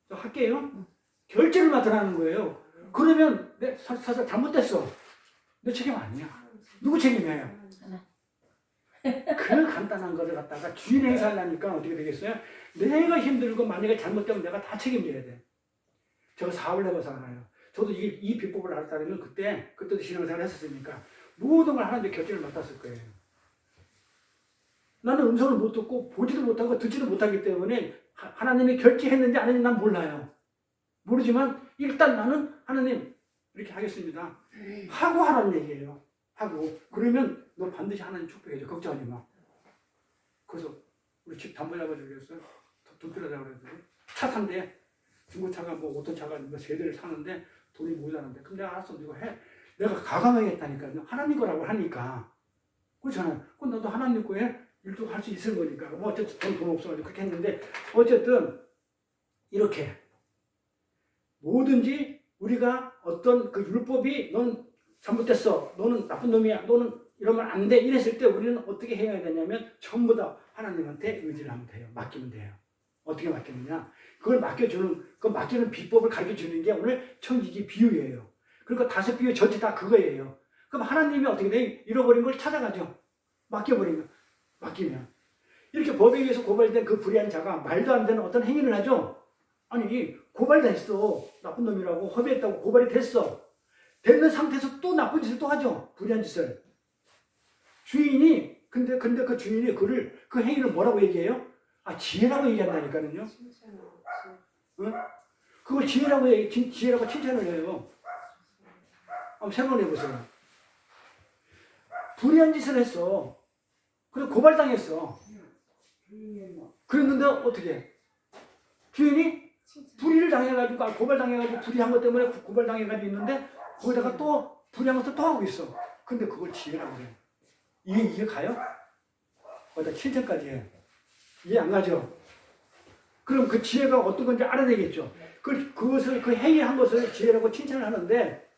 저 할게요. 결제를 맡으라는 거예요. 그러면 사실 잘못됐어. 내 책임 아니야. 누구 책임이에요? 하나님. 그 간단한 거를 갖다가 주인 행사하려니까 어떻게 되겠어요? 내가 힘들고 만약에 잘못되면 내가 다 책임져야 돼. 제가 사업을 해봐서 알아요. 저도 이 비법을 알았다면 그때도 신앙생활을 했었으니까 모든 걸 하나님의 결정을 맡았을 거예요. 나는 음성을 못 듣고 보지도 못하고 듣지도 못하기 때문에 하나님이 결정했는지 안 했는지 난 몰라요. 모르지만 일단 나는 하나님 이렇게 하겠습니다. 하고 하라는 얘기예요. 하고 그러면 너 반드시 하나님 축복해줘. 걱정하지 마. 그래서 우리 집 담보 잡아주겠어요. 돈 필요하다고 그랬더니 차 산대. 중고차가 뭐 5톤 차가 뭐 세 대를 사는데 돈이 모자란데. 그럼 내가 알았어. 이거 해. 내가 가감하겠다니까요. 하나님 거라고 하니까. 그렇잖아요. 그럼 나도 하나님 거에 일도 할 수 있을 거니까. 뭐 어쨌든 돈 없어가지고 그렇게 했는데 어쨌든 이렇게 뭐든지 우리가 어떤 그 율법이 넌 잘못됐어. 너는 나쁜 놈이야. 너는 이러면 안 돼. 이랬을 때 우리는 어떻게 해야 되냐면 전부 다 하나님한테 의지를 하면 돼요. 맡기면 돼요. 어떻게 맡기느냐. 그걸 그 맡기는 비법을 가르쳐 주는 게 오늘 청지기 비유예요. 그러니까 5 비유 전체 다 그거예요. 그럼 하나님이 어떻게 돼? 잃어버린 걸 찾아가죠. 맡겨버리면. 맡기면. 이렇게 법에 의해서 고발된 그 불의한 자가 말도 안 되는 어떤 행위를 하죠. 아니 고발됐어. 나쁜 놈이라고 허비했다고 고발이 됐어. 되는 상태에서 또 나쁜 짓을 또 하죠. 불의한 짓을. 주인이 근데 그 주인이 그 행위를 뭐라고 얘기해요? 아 지혜라고 얘기한다니까요. 칭찬하고 응? 그걸 지혜라고 칭찬을 해요. 한번 생각해 보세요. 불의한 짓을 했어. 그래서 고발당했어. 그랬는데 어떻게? 주인이 불의를 당해가지고 고발당해가지고 불의한 것 때문에 고발당해가지고 있는데 거기다가 또 불의한 것도 또 하고 있어. 근데 그걸 지혜라고 그래. 이해 가요? 거기다 칭찬까지 해. 이해 안 가죠? 그럼 그 지혜가 어떤 건지 알아야 되겠죠. 그 행위한 것을 지혜라고 칭찬을 하는데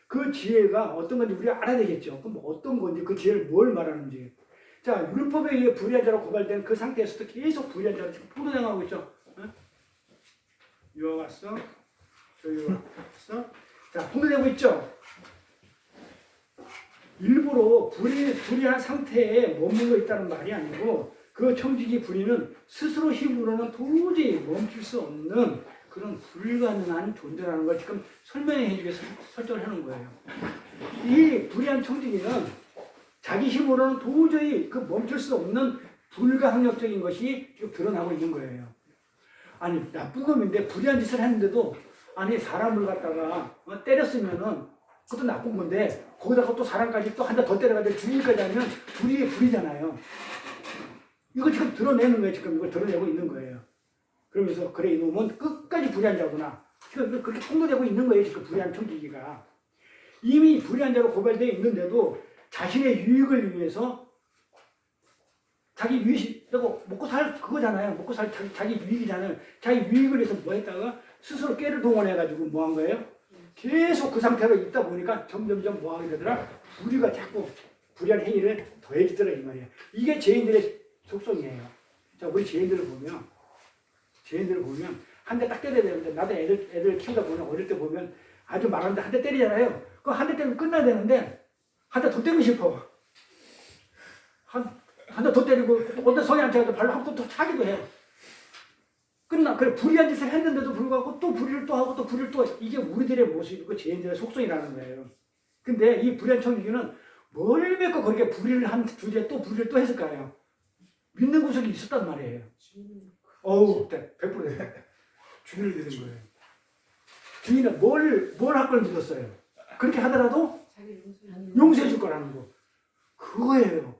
그 지혜가 어떤 건지 우리가 알아야 되겠죠. 그럼 어떤 건지 그 지혜를 뭘 말하는지. 자, 율법에 의해 불의한 자로 고발된 그 상태에서도 계속 불의한 자로 지금 포도당하고 있죠. 어? 유아 왔어? 저 유아 왔어? 자, 포도되고 있죠. 일부러 불의한 상태에 머물러 있다는 말이 아니고 그 청지기 불의는 스스로 힘으로는 도저히 멈출 수 없는 그런 불가능한 존재라는 걸 지금 설명해 주기 위해서 설정을 해놓은 거예요. 이 불의한 청지기는 자기 힘으로는 도저히 그 멈출 수 없는 불가항력적인 것이 지금 드러나고 있는 거예요. 아니 나쁜 놈인데 불의한 짓을 했는데도 아니 사람을 갖다가 때렸으면은 그것도 나쁜 건데 거기다가 또 사람까지 또 한 대 더 때려가지고 죽이기까지 하면 불이잖아요. 이거 지금 드러내는 거예요. 지금 이걸 드러내고 있는 거예요. 그러면서 그래 이놈은 끝까지 불의한 자구나. 지금 그렇게 통로되고 있는 거예요. 지금 불의한 청지기가. 이미 불의한 자로 고발되어 있는데도 자신의 유익을 위해서 자기 유익이 먹고 살 그거잖아요. 먹고 살 자기 유익이잖아요. 자기 유익을 위해서 뭐 했다가 스스로 깨를 동원해가지고 뭐 한 거예요? 계속 그 상태로 있다 보니까 점점점 뭐 하게 되더라? 불의가 자꾸 불의한 행위를 더해지더라 이 말이에요. 이게 죄인들의 속성이에요. 자, 우리 죄인들을 보면 한 대 딱 때려야 되는데 나도 애들 키우다 보면 어릴 때 보면 아주 말하는데 한 대 때리잖아요. 그 한 대 때리면 끝나야 되는데 한 대 더 때리고 싶어. 한 대 더 때리고 어떤 성이 안 차도 발로 한 번 더 차기도 해요. 그래 불의한 짓을 했는데도 불구하고 또 불의를 또 하고 또 불의를 또 이게 우리들의 모습이고 죄인들의 속성이라는 거예요. 근데 이 불의한 청지기는 뭘 믿고 그렇게 불의를 한 주제에 또 불의를 또 했을까요? 믿는 구석이 있었단 말이에요. 어우, 100% 돼. 주인을 믿는 거예요. 주인은 뭘 할 걸 믿었어요? 그렇게 하더라도 용서해 줄 거라는 거. 그거예요.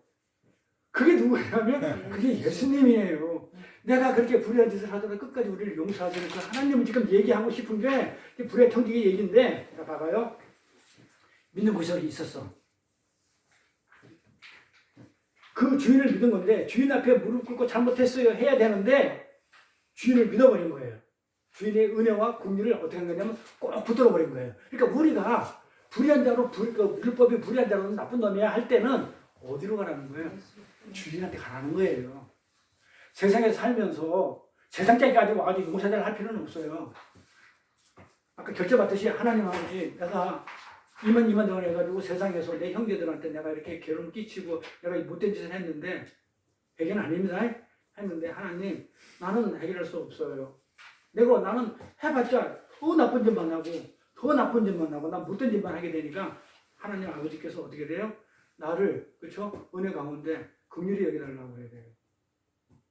그게 누구냐면 그게 예수님이에요. 내가 그렇게 불의한 짓을 하더라도 끝까지 우리를 용서하시는 그 하나님을 지금 얘기하고 싶은 게 불의한 청지기 얘기인데 자 봐봐요. 믿는 구석이 있었어. 그 주인을 믿은 건데 주인 앞에 무릎 꿇고 잘못했어요 해야 되는데 주인을 믿어버린 거예요. 주인의 은혜와 긍휼을 어떻게 한 거냐면 꼭 붙들어 버린 거예요. 그러니까 우리가 불의한 자로 율법이 불의한 자로 나쁜 놈이야 할 때는 어디로 가라는 거예요? 주인한테 가라는 거예요. 세상에 살면서 세상까지 가지고 와가지고 용사를 할 필요는 없어요. 아까 결제받듯이 하나님 아버지 내가 이만 동안 해가지고 세상에서 내 형제들한테 내가 이렇게 괴로움 끼치고 내가 못된 짓을 했는데 해결 아닙니다. 했는데 하나님 나는 해결할 수 없어요. 나는 해봤자 더 나쁜 짓만 하고 더 나쁜 짓만 하고 난 못된 짓만 하게 되니까 하나님 아버지께서 어떻게 돼요? 나를 그렇죠? 은혜 가운데 긍휼히 여겨달라고 해야 돼요.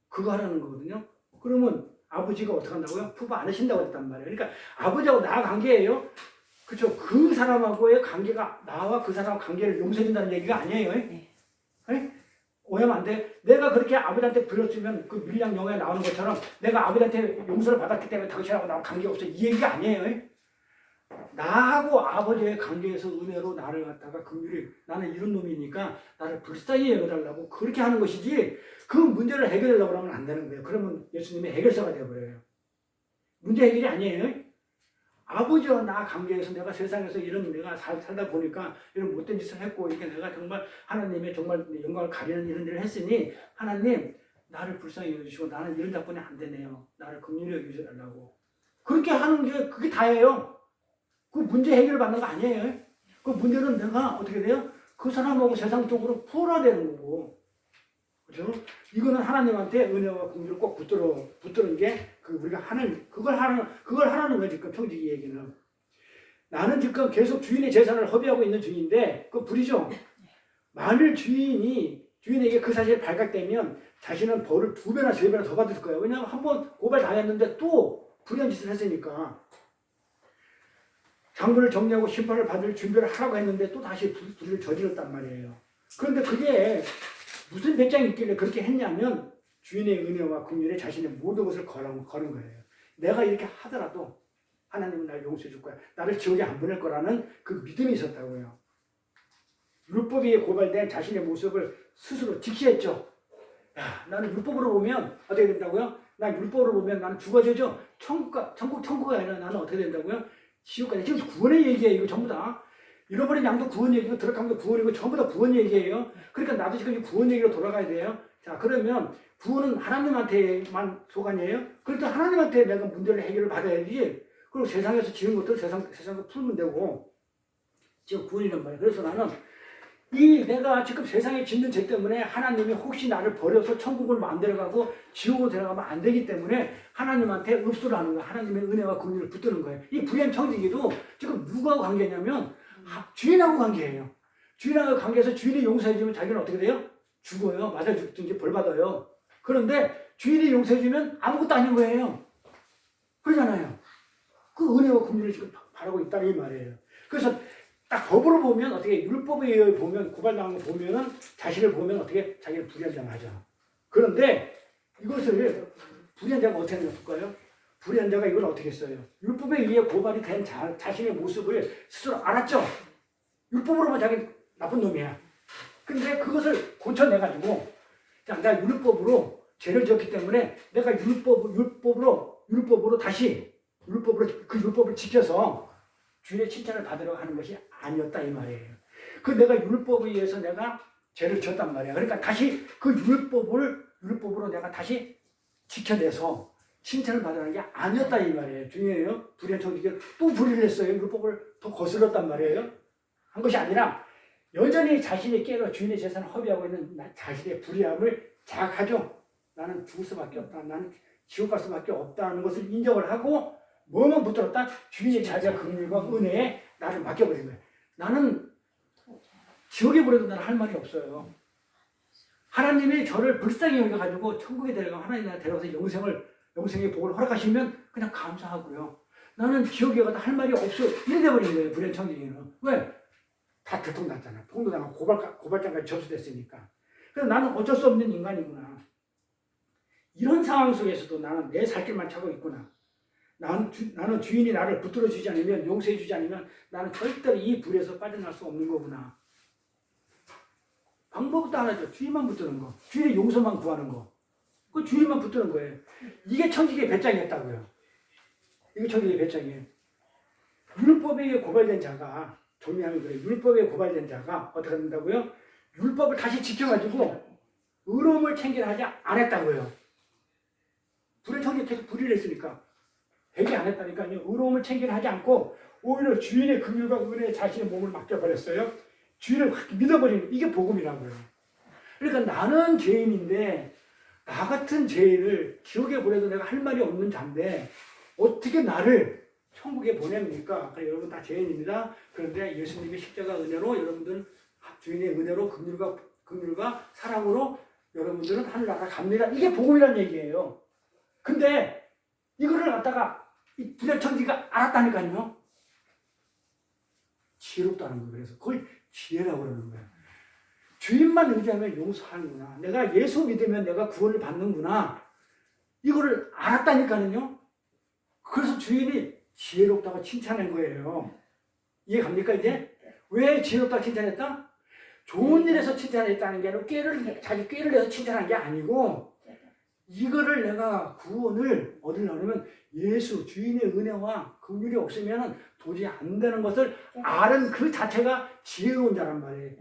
그거 하라는 거거든요. 그러면 아버지가 어떻게 한다고요? 품어 안으신다고 했단 말이에요. 그러니까 아버지하고 나 관계예요. 그렇죠? 그 사람하고의 관계가 나와 그 사람 관계를 용서해준다는 얘기가 아니에요. 네. 네? 오해하면 안 돼. 내가 그렇게 아버지한테 빌었으면 그 밀양 영화에 나오는 것처럼 내가 아버지한테 용서를 받았기 때문에 당신하고 나하고 관계가 없어. 이 얘기가 아니에요. 나하고 아버지의 관계에서 은혜로 나를 갖다가 긍휼히 나는 이런 놈이니까 나를 불쌍히 여겨달라고 그렇게 하는 것이지 그 문제를 해결하려고 하면 안 되는 거예요. 그러면 예수님이 해결사가 되어버려요. 문제 해결이 아니에요. 아버지와 나 관계에서 내가 세상에서 이런 내가 살다 보니까 이런 못된 짓을 했고 이렇게 내가 정말 하나님의 정말 영광을 가리는 이런 일을 했으니 하나님 나를 불쌍히 여겨주시고 나는 이런 작품이 안 되네요. 나를 긍휼히 여겨주시라고 그렇게 하는 게 그게 다예요. 그 문제 해결을 받는 거 아니에요. 그 문제는 내가 어떻게 돼요? 그 사람하고 세상적으로 풀어야 되는 거고. 그죠? 이거는 하나님한테 은혜와 긍휼을 꼭 붙드는 게 우리가 그걸 하라는 거지. 지금 평지기 얘기는. 나는 지금 계속 주인의 재산을 허비하고 있는 중인데 그 불이죠. 만일 주인에게 그 사실이 발각되면 자신은 벌을 2배나 3배나 더 받을 거예요. 왜냐하면 한번 고발 당했는데 또 불의한 짓을 했으니까. 장부를 정리하고 심판을 받을 준비를 하라고 했는데 또 다시 불의를 저질렀단 말이에요. 그런데 그게 무슨 배짱이 있길래 그렇게 했냐면 주인의 은혜와 긍휼에 자신의 모든 것을 거는 거예요. 내가 이렇게 하더라도 하나님은 나를 용서해 줄 거야. 나를 지옥에 안 보낼 거라는 그 믿음이 있었다고요. 율법에 고발된 자신의 모습을 스스로 직시했죠. 야, 나는 율법으로 보면 어떻게 된다고요? 난 율법으로 보면 나는 죽어져죠. 천국이 아니라 나는 어떻게 된다고요? 지옥까지. 지금 구원의 얘기예요. 이거 전부 다. 잃어버린 양도 구원 얘기고 들어간 도 구원이고 전부 다 구원 얘기예요. 그러니까 나도 지금 구원 얘기로 돌아가야 돼요. 자, 그러면 구원은 하나님한테만 소관이에요. 그러니까 하나님한테 내가 문제를 해결을 받아야지. 그리고 세상에서 지은 것들 세상에서 풀면 되고. 지금 구원이란 말이에요. 그래서 나는 내가 지금 세상에 짓는 죄 때문에 하나님이 혹시 나를 버려서 천국을 만들어가고 지옥으로 데려가면 안 되기 때문에 하나님한테 읍소를 하는 거예요. 하나님의 은혜와 긍휼을 붙드는 거예요. 이 불의한 청지기도 지금 누구하고 관계냐면 주인하고 관계예요. 주인하고 관계에서 주인이 용서해주면 자기는 어떻게 돼요? 죽어요. 맞아 죽든지 벌 받아요. 그런데 주인이 용서해주면 아무것도 아닌 거예요. 그러잖아요. 그 은혜와 긍휼을 지금 바라고 있다는 이 말이에요. 그래서 딱 법으로 보면 어떻게 율법에 의해 보면 고발당한 거 보면은 자신을 보면 어떻게 자기를 불의한 자가 하죠. 그런데 이것을 불의한 자가 어떻게 해볼까요? 불의한 자가 이걸 어떻게 했어요? 율법에 의해 고발이 된 자신의 모습을 스스로 알았죠. 율법으로 보면 자기 나쁜 놈이야. 근데 그것을 고쳐내가지고 자, 내가 율법으로 죄를 지었기 때문에 내가 율법으로 다시 그 율법을 지켜서 주인의 칭찬을 받으려고 하는 것이 아니었다 이 말이에요. 그 내가 율법에 의해서 내가 죄를 지었단 말이야. 그러니까 다시 그 율법으로 내가 다시 지켜내서 칭찬을 받으라는 게 아니었다 이 말이에요. 중요해요. 불의한 청지기가 또 불의를 했어요. 율법을 더 거슬렀단 말이에요. 한 것이 아니라 여전히 자신이 깨어 주인의 재산을 허비하고 있는 자신의 불의함을 자각하죠. 나는 죽을 수밖에 없다. 나는 지옥 갈 수밖에 없다는 것을 인정을 하고 뭐만 붙들었다? 주인의 자비와 긍휼과 은혜에 나를 맡겨버린 거예요. 나는 지옥에 보내도 나는 할 말이 없어요. 하나님이 저를 불쌍히 여겨가지고 천국에 데려가면 하나님 나라 데려가서 영생의 복을 허락하시면 그냥 감사하고요. 나는 지옥에 가도 할 말이 없어. 이래 돼버린 거예요. 불의한 청지기는. 왜? 다 들통났잖아. 통도당하고 고발장까지 접수됐으니까. 그래서 나는 어쩔 수 없는 인간이구나. 이런 상황 속에서도 나는 내 살 길만 차고 있구나. 나는 주인이 나를 붙들어 주지 않으면, 용서해 주지 않으면 나는 절대로 이 불에서 빠져날 수 없는 거구나. 방법도 하나죠. 주인만 붙드는 거. 주인의 용서만 구하는 거. 그 주인만 붙드는 거예요. 이게 천지기의 배짱이었다고요. 이게 천지기의 배짱이에요. 율법에 의해 고발된 자가, 정리하면 그래요. 율법에 의해 고발된 자가 어떻게 된다고요? 율법을 다시 지켜가지고 의로움을 챙기려 하지 않았다고요. 불의 천지가 계속 불의를 했으니까. 회개 안 했다니까요. 의로움을 챙기려 하지 않고 오히려 주인의 긍휼과 은혜에 자신의 몸을 맡겨버렸어요. 주인을 확 믿어버리는 이게 복음이라고요. 그러니까 나는 죄인인데 나 같은 죄인을 지옥에 보내도 내가 할 말이 없는 자인데 어떻게 나를 천국에 보냅니까? 그러니까 여러분 다 죄인입니다. 그런데 예수님의 십자가 은혜로 여러분들 주인의 은혜로 긍휼과 사랑으로 여러분들은 하늘나라 갑니다. 이게 복음이란 얘기예요. 근데 이거를 갖다가 이 부대청지가 알았다니까요. 지혜롭다는 거예요. 그래서 그걸 지혜라고 그러는 거예요. 주인만 의지하면 용서하는구나. 내가 예수 믿으면 내가 구원을 받는구나. 이거를 알았다니까요. 그래서 주인이 지혜롭다고 칭찬한 거예요. 이해 갑니까 이제? 왜 지혜롭다고 칭찬했다? 좋은 일에서 칭찬했다는 게 아니고 자기 꾀를 내서 칭찬한 게 아니고 이거를 내가 구원을 얻으려면 예수 주인의 은혜와 긍휼이 없으면 도저히 안 되는 것을 아는 그 자체가 지혜로운 자란 말이에요.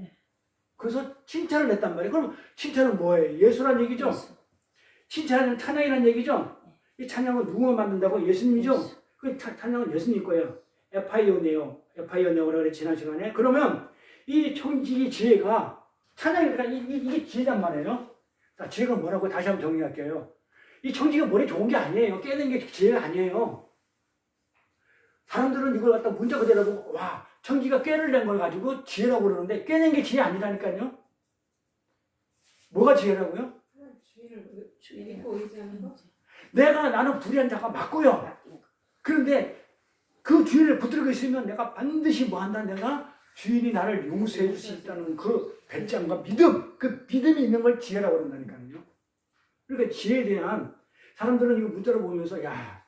그래서 칭찬을 했단 말이에요. 그럼 칭찬은 뭐예요? 예수란 얘기죠? 칭찬은 찬양이란 얘기죠? 이 찬양은 누구가 만든다고? 예수님이죠? 그 찬양은 예수님 거예요. 에파이오네오라고 그래 지난 시간에. 그러면 이 청지기 지혜가 찬양이니까 이게 지혜란 말이에요. 자, 지혜가 뭐라고 다시 한번 정리할게요. 이 청지기가 머리 좋은 게 아니에요. 깨는 게 지혜가 아니에요. 사람들은 이걸 갖다 문자 그대로 보고 와 청지기가 깨를 낸 걸 가지고 지혜라고 그러는데 깨는 게 지혜 아니라니까요. 뭐가 지혜라고요? 주인을 믿고 의지하는 거? 나는 불의한 자가 맞고요. 그런데 그 주인을 붙들고 있으면 내가 반드시 뭐 한다? 내가 주인이 나를 용서해 줄 수 있다는 그 배짱과 믿음, 그 믿음이 있는 걸 지혜라고 그런다니까요. 그러니까 지혜에 대한 사람들은 이거 문자를 보면서 야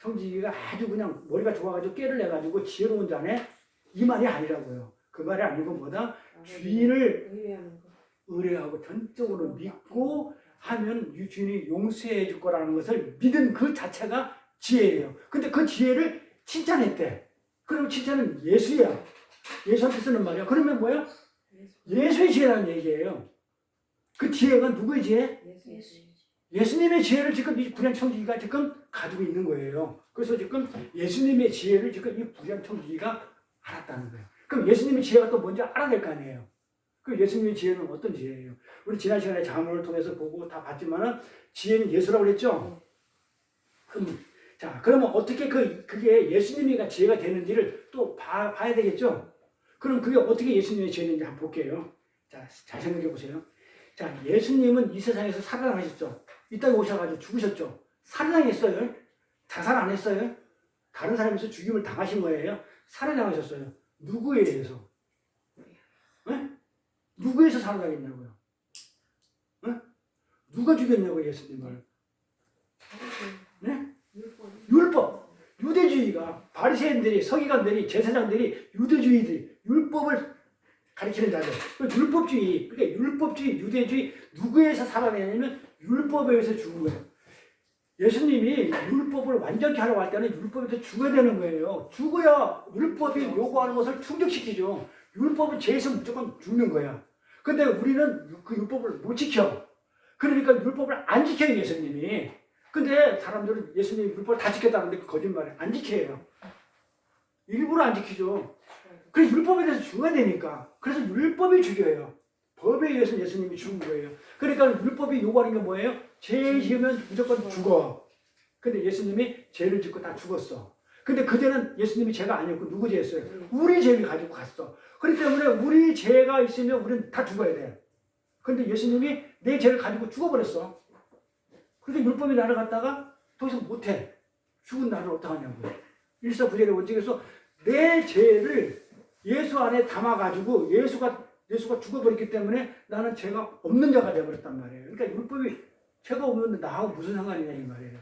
청지기가 아주 그냥 머리가 좋아가지고 깨를 내가지고 지혜로운 자네 이 말이 아니라고요. 그 말이 아니고 뭐다? 주인을 의뢰하고 전적으로 믿고 하면 이 주인이 용서해 줄 거라는 것을 믿은 그 자체가 지혜예요. 근데 그 지혜를 칭찬했대. 그럼 칭찬은 예수야. 예수한테 쓰는 말이야. 그러면 뭐야? 예수의 지혜라는 얘기예요. 그 지혜가 누구의 지혜? 예수님의 지혜를 지금 이 불량청지기가 지금 가지고 있는 거예요. 그래서 지금 예수님의 지혜를 지금 이 불량청지기가 알았다는 거예요. 그럼 예수님의 지혜가 또 뭔지 알아야 될 거 아니에요. 그 예수님의 지혜는 어떤 지혜예요? 우리 지난 시간에 자문을 통해서 보고 다 봤지만은 지혜는 예수라고 그랬죠? 그러면 어떻게 그게 예수님이가 지혜가 되는지를 또 봐야 되겠죠? 그럼 그게 어떻게 예수님의 지혜인지 한번 볼게요. 자, 잘 생각해 보세요. 자, 예수님은 이 세상에서 살아나셨죠? 이 땅에 오셔가지고 죽으셨죠? 살아나셨어요? 자살 안 했어요? 다른 사람에서 죽임을 당하신 거예요? 살아나셨어요? 누구에 의해서? 네? 누구에서 살아나겠냐고요? 네? 누가 죽였냐고 예수님을? 네? 율법. 유대주의가 바리새인들이 서기관들이 제사장들이 유대주의들이 율법을 가르치는 자들. 율법주의. 그러니까 율법주의, 유대주의 누구에서 살아내냐면 율법에 의해서 죽은 거예요. 예수님이 율법을 완전히 하려고 할 때는 율법에서 죽어야 되는 거예요. 죽어야 율법이 요구하는 것을 충족시키죠. 율법은 죄에서 무조건 죽는 거야. 근데 우리는 그 율법을 못 지켜. 그러니까 율법을 안 지켜요, 예수님이. 근데 사람들은 예수님이 율법을 다 지켰다는데 그 거짓말에 안 지켜요. 일부러 안 지키죠. 그래서 율법에 대해서 죽어야 되니까. 그래서 율법이 죽여요. 법에 의해서 예수님이 죽은 거예요. 그러니까 율법이 요구하는 게 뭐예요? 죄 지으면 무조건 죽어. 근데 예수님이 죄를 짓고 다 죽었어. 근데 그때는 예수님이 죄가 아니었고 누구 죄였어요? 우리 죄를 가지고 갔어. 그렇기 때문에 우리 죄가 있으면 우리는 다 죽어야 돼. 근데 예수님이 내 죄를 가지고 죽어버렸어. 그런데 율법이 나를 갖다가 더 이상 못해. 죽은 나를 어떡하냐고요. 일사부재의 원칙에서 내 죄를 예수 안에 담아가지고 예수가 죽어버렸기 때문에 나는 죄가 없는 자가 되어버렸단 말이에요. 그러니까 율법이 죄가 없는데 나하고 무슨 상관이냐 이 말이에요.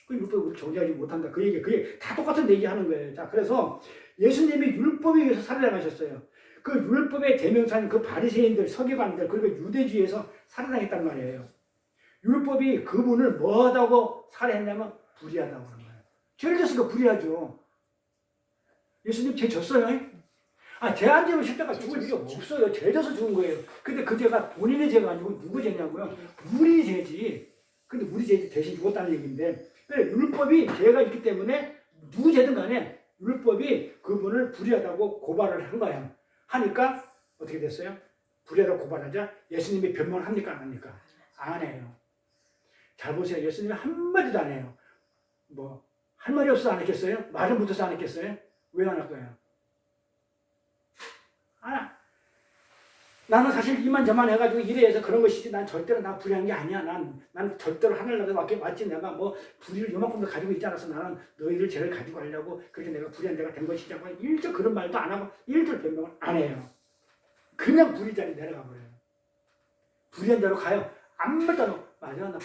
그 율법이 우리 정죄하지 못한다. 그게 다 똑같은 얘기하는 거예요. 자, 그래서 예수님이 율법에 의해서 살아나가셨어요. 그 율법의 대명사인 그 바리새인들, 서기관들, 그리고 유대주의에서 살아나겠단 말이에요. 율법이 그분을 뭐하다고 살해했냐면 불의하다고 하는 거예요. 죄를 졌으니까 불의하죠. 예수님 죄 졌어요? 죄 안 지면 십자가 죽을 일이 없어요. 죄 져서 죽은 거예요. 근데 그 죄가 본인의 죄가 아니고 누구 죄냐고요? 우리 죄지. 근데 우리 죄 대신 죽었다는 얘기인데 율법이 죄가 있기 때문에 누구 죄든 간에 율법이 그분을 불의하다고 고발을 한 거예요. 하니까 어떻게 됐어요? 불의하다고 고발하자 예수님이 변명을 합니까 안 합니까? 안 해요. 잘 보세요. 예수님이 한마디도 안 해요. 뭐 할 말이 없어서 안 했겠어요? 말을 못해서 안 했겠어요? 왜 안 할 거예요? 나는 사실 이만저만 해가지고 이래서 그런 것이지 난 절대로 나 불의한 게 아니야. 난 절대로 하늘나라에 왔지. 내가 뭐 불의를 요만큼도 가지고 있지 않아서 나는 너희들 죄를 가지고 하려고 그렇게 내가 불의한 자가 된 것이지 하고 일절 그런 말도 안 하고 일절 변명을 안 해요. 그냥 불의자리 내려가 버려요. 불의한 자로 가요. 아무 말도 안 하고 맞아 나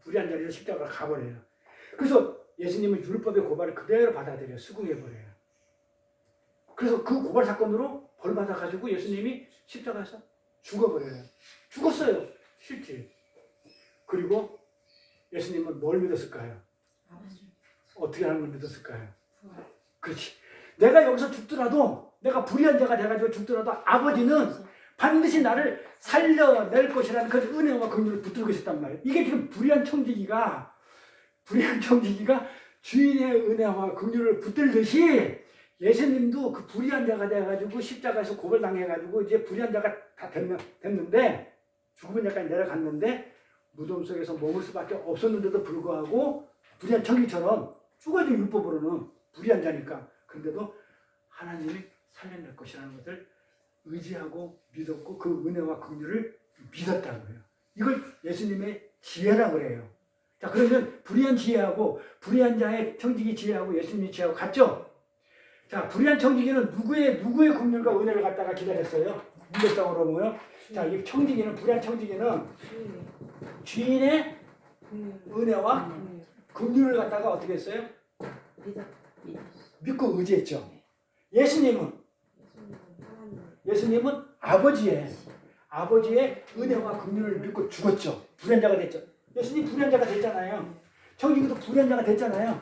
불의한 자리로 십자가로 가버려요. 그래서 예수님은 율법의 고발을 그대로 받아들여요. 수긍해버려요. 그래서 그 고발 사건으로 벌 받아가지고 예수님이 십자가에서 죽어버려요. 죽었어요. 실제. 그리고 예수님은 뭘 믿었을까요? 어떻게 하는 걸 믿었을까요? 그렇지. 내가 여기서 죽더라도 내가 불의한 자가 돼가지고 죽더라도 아버지는 반드시 나를 살려낼 것이라는 그 은혜와 긍휼을 붙들고 있었단 말이에요. 이게 지금 불의한 청지기가 주인의 은혜와 긍휼을 붙들듯이 예수님도 그 불의한 자가 돼가지고 십자가에서 고발당해가지고 이제 불의한 자가 다 됐는데 죽음의 자까지 내려갔는데 무덤 속에서 머물 수밖에 없었는데도 불구하고 불의한 청지처럼 죽어도 율법으로는 불의한 자니까 그런데도 하나님이 살려낼 것이라는 것을 의지하고 믿었고 그 은혜와 긍휼을 믿었다고 해요. 이걸 예수님의 지혜라고 그래요. 자, 그러면 불의한 지혜하고 불의한 자의 청지기 지혜하고 예수님의 지혜하고 같죠? 자, 불의한 청지기는 누구의 긍휼과 은혜를 갖다가 기다렸어요? 문제성으로 보면 자, 이 청지기는 불의한 청지기는 주인의 은혜와 긍휼을 갖다가 어떻게 했어요? 믿고 의지했죠. 예수님은 아버지의 은혜와 긍휼을 믿고 죽었죠. 불의한 자가 됐죠. 예수님 불의한 자가 됐잖아요. 청지기도 불의한 자가 됐잖아요.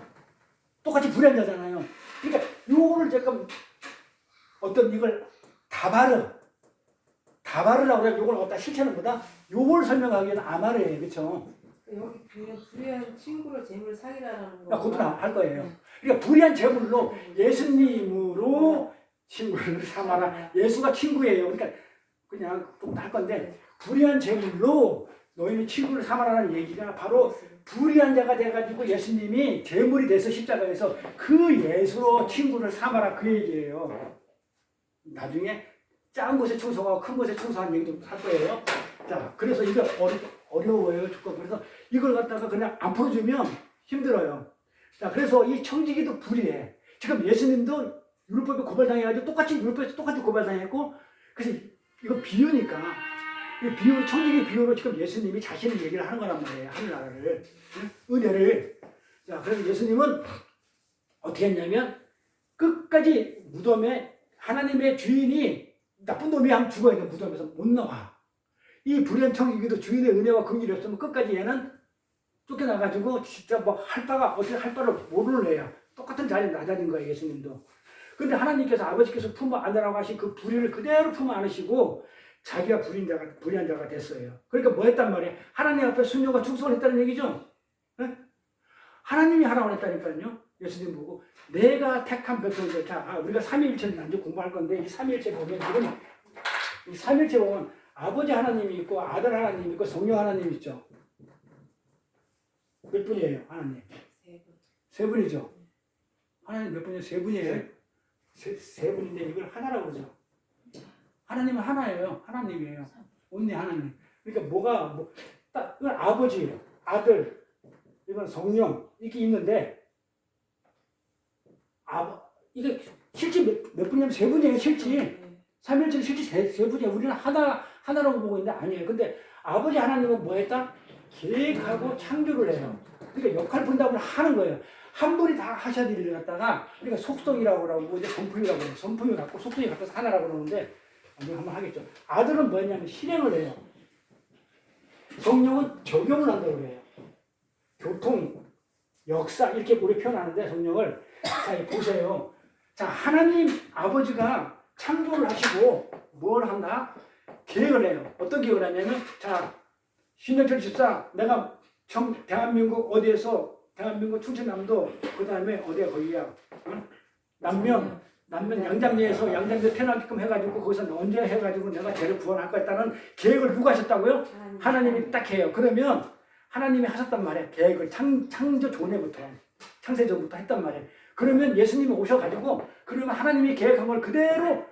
똑같이 불의한 자잖아요. 그러니까 요거를 조금 어떤 이걸 다바르라고 그래. 요걸 갖다 실체는 보다 요걸 설명하기에는 아마르예요. 그렇죠? 여기 불의한 친구를 재물 사기라는 거. 그것도 할 거예요. 그러니까 불의한 재물로 예수님으로 친구를 삼아라. 예수가 친구예요. 그러니까 그냥 할 건데 불의한 재물로 너희는 친구를 삼아라는 얘기가 바로 불의한 자가 돼가지고 예수님이 재물이 돼서 십자가에서 그 예수로 친구를 삼아라 그 얘기예요. 나중에 작은 곳에 충성하고 큰 곳에 충성하는 얘기도 할 거예요. 자, 그래서 이게 어려워요. 그래서 이걸 갖다가 그냥 안 풀어주면 힘들어요. 자, 그래서 이 청지기도 불의해. 지금 예수님도 율법에 고발당해가지고 율법에서 똑같이 고발당했고, 그래서 이거 비유니까, 이 비유, 청지기 비유로 지금 예수님이 자신의 얘기를 하는 거란 말이에요. 하늘나라를. 은혜를. 자, 그래서 예수님은 어떻게 했냐면, 끝까지 무덤에 하나님의 주인이 나쁜 놈이 하면 죽어야 돼. 무덤에서 못 나와. 이 불의한 청지기도 주인의 은혜와 긍휼이 없으면 끝까지 얘는 쫓겨나가지고 진짜 뭐 할 바가 어떻게 할 바를 모르는 애야. 똑같은 자리에 낮아진 거예요. 예수님도. 그런데 하나님께서 아버지께서 품어 안으라고 하신 그 불의를 그대로 품어 안으시고 자기가 불의한 자가 됐어요. 그러니까 뭐 했단 말이에요? 하나님 앞에 순종과 충성을 했다는 얘기죠. 네? 하나님이 하라고 했다니까요. 예수님 보고 내가 택한 백성들. 자, 우리가 삼위일체를 나중에 공부할 건데 이 삼위일체 보면 지금 이 삼위일체 보면 아버지 하나님이 있고 아들 하나님이 있고 성령 하나님이 있죠. 몇 분이에요? 하나님? 세 분이죠. 하나님 몇 분이에요? 세 분이에요. 세 분인데 이걸 하나라고 그러죠. 하나님은 하나예요. 하나님이에요. 온리 하나님. 그러니까 딱 이건 아버지예요. 아들, 이건 성령 이렇게 있는데 이게 실제 몇 분이냐면 세 분이에요. 실제 삼일체는 실제 세 분이에요. 우리는 하나라고 보고 있는데 아니에요. 근데 아버지 하나님은 뭐 했다? 계획하고 창조를 해요. 그러니까 역할 분담을 하는 거예요. 한 분이 다 하셔야 될 일을 갖다가 그러니까 속성이라고 그러고 이제 성품이라고 그래요. 성품이 갖고 속성이 갖고서 하나라고 그러는데 우리 한번 하겠죠. 아들은 뭐냐면 실행을 해요. 성령은 적용을 한다고 그래요. 교통, 역사 이렇게 우리 표현하는데 성령을 자 보세요. 자 하나님 아버지가 창조를 하시고 뭘 한다? 계획을 해요. 어떤 계획을 하냐면 자 신년철 집사 내가 대한민국 어디에서 대한민국 충청남도 그 다음에 어디야 거기야 응? 남면 양장리에 태어나게끔 해가지고 거기서 언제 해가지고 내가 쟤를 구원할 거였다는 계획을 누가 하셨다고요? 하나님이 딱 해요. 그러면 하나님이 하셨단 말이에요. 계획을 창조 전에부터 창세전부터 했단 말이에요. 그러면 예수님이 오셔가지고 그러면 하나님이 계획한 걸 그대로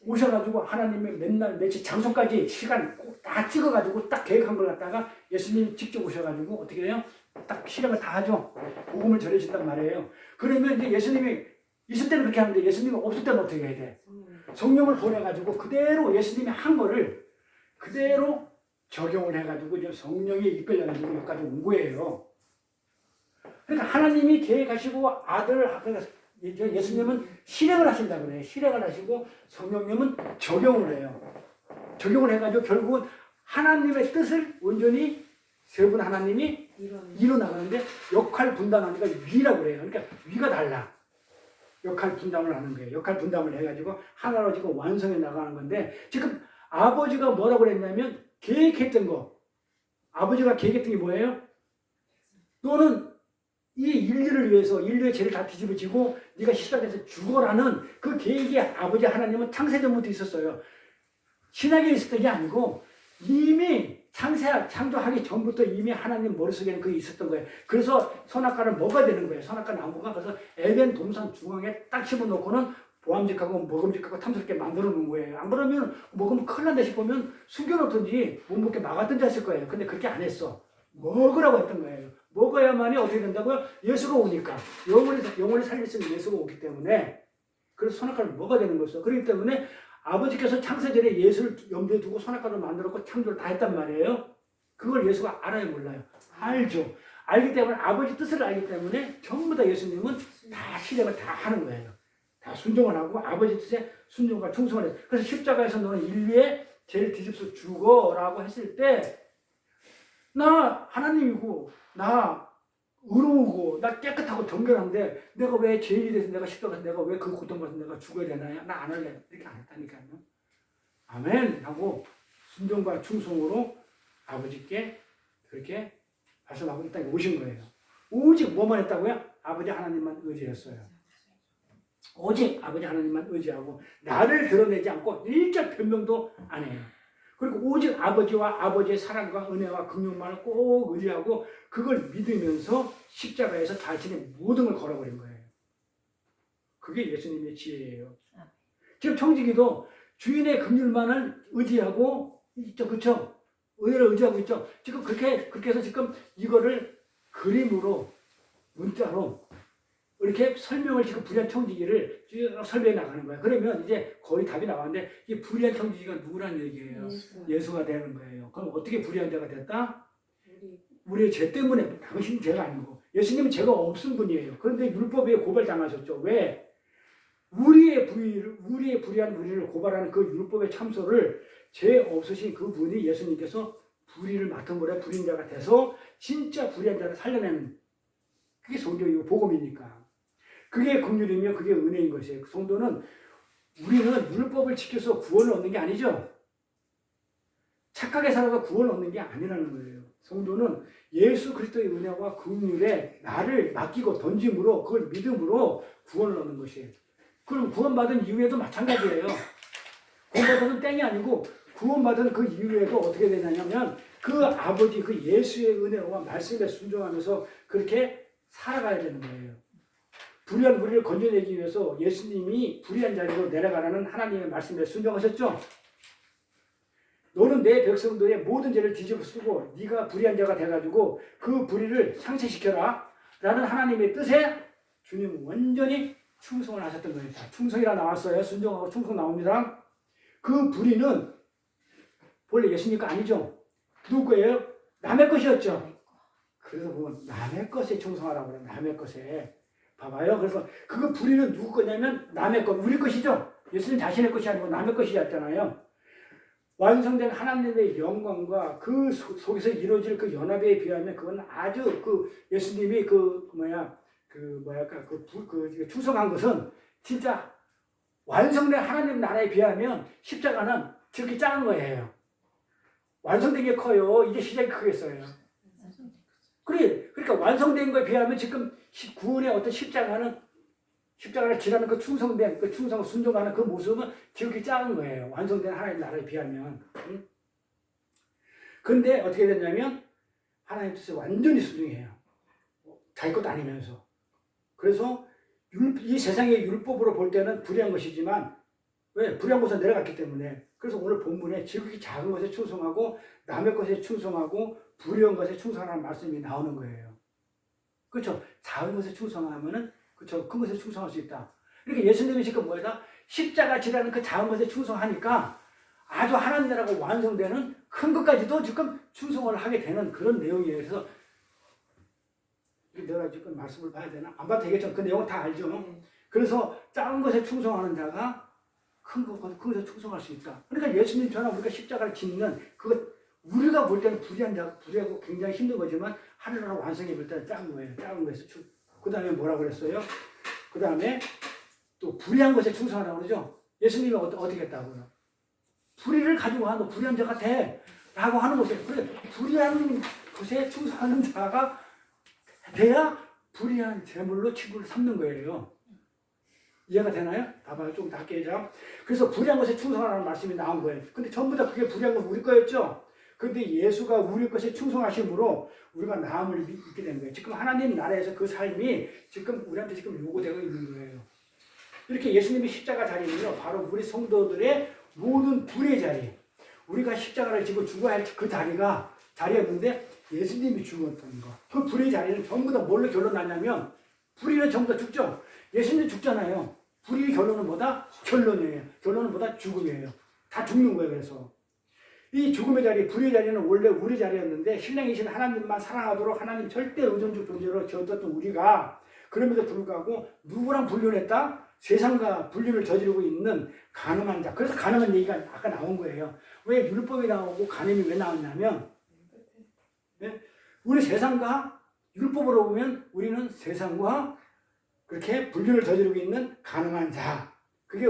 오셔가지고 하나님의 맨날 며칠 장소까지 시간 다 찍어가지고 딱 계획한 걸 갖다가 예수님이 직접 오셔가지고 어떻게 해요? 딱 실행을 다 하죠. 복음을 전해준단 말이에요. 그러면 이제 예수님이 있을 때는 그렇게 하는데 예수님이 없을 때는 어떻게 해야 돼? 성령을 보내가지고 그대로 예수님이 한 거를 그대로 적용을 해가지고 이제 성령이 이끌려가지고 여기까지 온 거예요. 그러니까 하나님이 계획하시고 예수님은 실행을 하신다고 그래요. 실행을 하시고 성령님은 적용을 해요. 적용을 해가지고 결국은 하나님의 뜻을 온전히 세 분 하나님이 이뤄나가는데 역할 분담하니까 위라고 그래요. 그러니까 위가 달라. 역할 분담을 하는 거예요. 역할 분담을 해가지고 하나로 지금 완성해 나가는 건데 지금 아버지가 뭐라고 그랬냐면 계획했던 거. 아버지가 계획했던 게 뭐예요? 너는 이 인류를 위해서 인류의 죄를 다 뒤집어지고 네가 십자가에서 죽어라는 그 계획이 아버지 하나님은 창세전부터 있었어요. 신약에 있었던 게 아니고 이미 창조하기 전부터 이미 하나님 머릿속에는 그게 있었던 거예요. 그래서 선악과를 먹어야 되는 거예요. 선악과 나무가 그래서 에덴 동산 중앙에 딱 집어넣고는 보암직하고 먹음직하고 탐스럽게 만들어 놓은 거예요. 안 그러면 먹으면 큰일 난다 싶으면 숨겨놓든지 못 먹게 막았든지 했을 거예요. 근데 그렇게 안 했어. 먹으라고 했던 거예요. 먹어야만이 어떻게 된다고요? 예수가 오니까. 영혼이 살릴 수 있는 예수가 오기 때문에 그래서 선악과를 먹어야 되는 거였어. 그렇기 때문에 아버지께서 창세전에 예수를 염두에 두고 선악과를 만들었고 창조를 다 했단 말이에요. 그걸 예수가 알아요, 몰라요? 알죠. 알기 때문에 아버지 뜻을 알기 때문에 전부 다 예수님은 다 실행을 다 하는 거예요. 다 순종을 하고 아버지 뜻에 순종과 충성을 해요. 그래서 십자가에서 너는 인류의 죄를 뒤집어 죽어라고 했을 때 나 하나님이고 나 의로우고 나 깨끗하고 정결한데 내가 왜 죄인이 돼서 내가 십자가에서 내가 왜 그 고통받아서 내가 죽어야 되나요? 나 안 할래. 이렇게 안 했다니까요. 아멘 하고 순종과 충성으로 아버지께 그렇게 말씀하고 이 땅에 오신 거예요. 오직 뭐만 했다고요? 아버지 하나님만 의지했어요. 오직 아버지 하나님만 의지하고 나를 드러내지 않고 일절 변명도 안 해요. 그리고 오직 아버지와 아버지의 사랑과 은혜와 긍휼만을 꼭 의지하고 그걸 믿으면서 십자가에서 자신의 모든 걸 걸어버린 거예요. 그게 예수님의 지혜예요. 지금 청지기도 주인의 긍휼만을 의지하고 있죠. 그렇죠? 은혜를 의지하고 있죠. 지금 그렇게 해서 지금 이거를 그림으로 문자로 이렇게 설명을 지금 불의한 청지기를 쭉 설명해 나가는 거예요. 그러면 이제 거의 답이 나왔는데 이 불의한 청지기가 누구란 얘기예요? 예수가 되는 거예요. 그럼 어떻게 불의한 자가 됐다? 우리의 죄 때문에. 당신은 죄가 아니고 예수님은 죄가 없은 분이에요. 그런데 율법에 고발당하셨죠. 왜? 우리의 불의한 우리를 고발하는 그 율법의 참소를 죄 없으신 그 분이 예수님께서 불의를 맡음으로 불의한 자가 돼서 진짜 불의한 자를 살려내는 그게 성경이고 복음이니까. 그게 긍휼이며 그게 은혜인 것이에요. 성도는 우리는 율법을 지켜서 구원을 얻는 게 아니죠. 착하게 살아서 구원을 얻는 게 아니라는 거예요. 성도는 예수 그리스도의 은혜와 긍휼에 나를 맡기고 던짐으로 그걸 믿음으로 구원을 얻는 것이에요. 그럼 구원받은 이후에도 마찬가지예요. 구원받은 땡이 아니고 구원받은 그 이후에도 어떻게 되냐면 그 아버지 그 예수의 은혜와 말씀에 순종하면서 그렇게 살아가야 되는 거예요. 불의한 우리를 건져내기 위해서 예수님이 불의한 자리로 내려가라는 하나님의 말씀에 순종하셨죠. 너는 내 백성들의 모든 죄를 뒤집어 쓰고 네가 불의한 자가 돼가지고 그 불의를 상쇄시켜라 라는 하나님의 뜻에 주님은 완전히 충성을 하셨던 거예요. 충성이라 나왔어요. 순종하고 충성 나옵니다. 그 불의는 원래 예수님 거 아니죠. 누구 거예요? 남의 것이었죠. 그래서 보면 남의 것에 충성하라고 그래요. 남의 것에. 봐봐요. 그래서 그 불의는 누구 거냐면 남의 것, 우리 것이죠. 예수님 자신의 것이 아니고 남의 것이었잖아요. 완성된 하나님의 영광과 그 속에서 이루어질 그 연합에 비하면 그건 아주 그 예수님이 충성한 것은 진짜 완성된 하나님 나라에 비하면 십자가는 저렇게 작은 거예요. 완성된 게 커요. 이제 시작이 크겠어요. 그러니까 완성된 거에 비하면 지금 구원의 어떤 십자가는 십자가를 지라는 그 충성된, 그 충성, 순종하는 그 모습은 지극히 작은 거예요. 완성된 하나님 나라에 비하면. 응? 근데 어떻게 됐냐면 하나님 뜻에 완전히 순종해요. 자기 것도 아니면서. 그래서 이 세상의 율법으로 볼 때는 불의한 것이지만 왜? 불의한 것은 내려갔기 때문에. 그래서 오늘 본문에 지극히 작은 것에 충성하고 남의 것에 충성하고 불의한 것에 충성하라는 말씀이 나오는 거예요. 그렇죠? 작은 것에 충성하면은 그렇죠? 큰 것에 충성할 수 있다. 이렇게 예수님이 지금 뭐다? 십자가 지라는 그 작은 것에 충성하니까 아주 하나님 나라가 완성되는 큰 것까지도 지금 충성을 하게 되는 그런 내용이에요. 그래서 내가 지금 말씀을 봐야 되나? 안 봐도 되겠죠. 그 내용은 다 알죠. 그래서 작은 것에 충성하는 자가 큰 것에 충성할 수 있다. 그러니까 예수님처럼 우리가 십자가를 짓는 그것 우리가 볼 때는 불의한 자, 불의하고 굉장히 힘든 거지만 하늘나라 완성해 볼 때는 작은 거예요. 작은 것에서 그 다음에 뭐라고 그랬어요? 그 다음에 또 불의한 것에 충성하라고 그러죠. 예수님이 어떻게 했다고요? 불의를 가지고 너 불의한 자 같아 라고 하는 것이에요. 그래, 불의한 것에 충성하는 자가 돼야 불의한 재물로 친구를 삼는 거예요. 이해가 되나요? 봐봐요. 좀 다 깨자. 그래서 불의한 것에 충성하라는 말씀이 나온 거예요. 근데 전부 다 그게 불의한 건 우리 거였죠? 근데 예수가 우리 것에 충성하심으로 우리가 나음을 입게 된 거예요. 지금 하나님 나라에서 그 삶이 지금 우리한테 지금 요구되고 있는 거예요. 이렇게 예수님이 십자가 자리는요, 바로 우리 성도들의 모든 불의 자리. 우리가 십자가를 지고 죽어야 할 그 자리였는데 예수님이 죽었던 거. 그 불의 자리는 전부 다 뭘로 결론나냐면 불의는 전부 다 죽죠? 예수님 죽잖아요. 불의의 결론은 뭐다? 결론이에요. 결론은 뭐다? 죽음이에요. 다 죽는 거예요. 그래서 이 죽음의 자리, 불의의 자리는 원래 우리 자리였는데 신령이신 하나님만 사랑하도록 하나님 절대 의존적 존재로 지었던 우리가 그럼에도 불구하고 누구랑 분류했다? 세상과 분류를 저지르고 있는 간음한 자. 그래서 간음한 얘기가 아까 나온 거예요. 왜 율법이 나오고 간음이 왜 나왔냐면 네? 우리 세상과 율법으로 보면 우리는 세상과 그렇게 분류를 저지르고 있는 가능한 자, 그게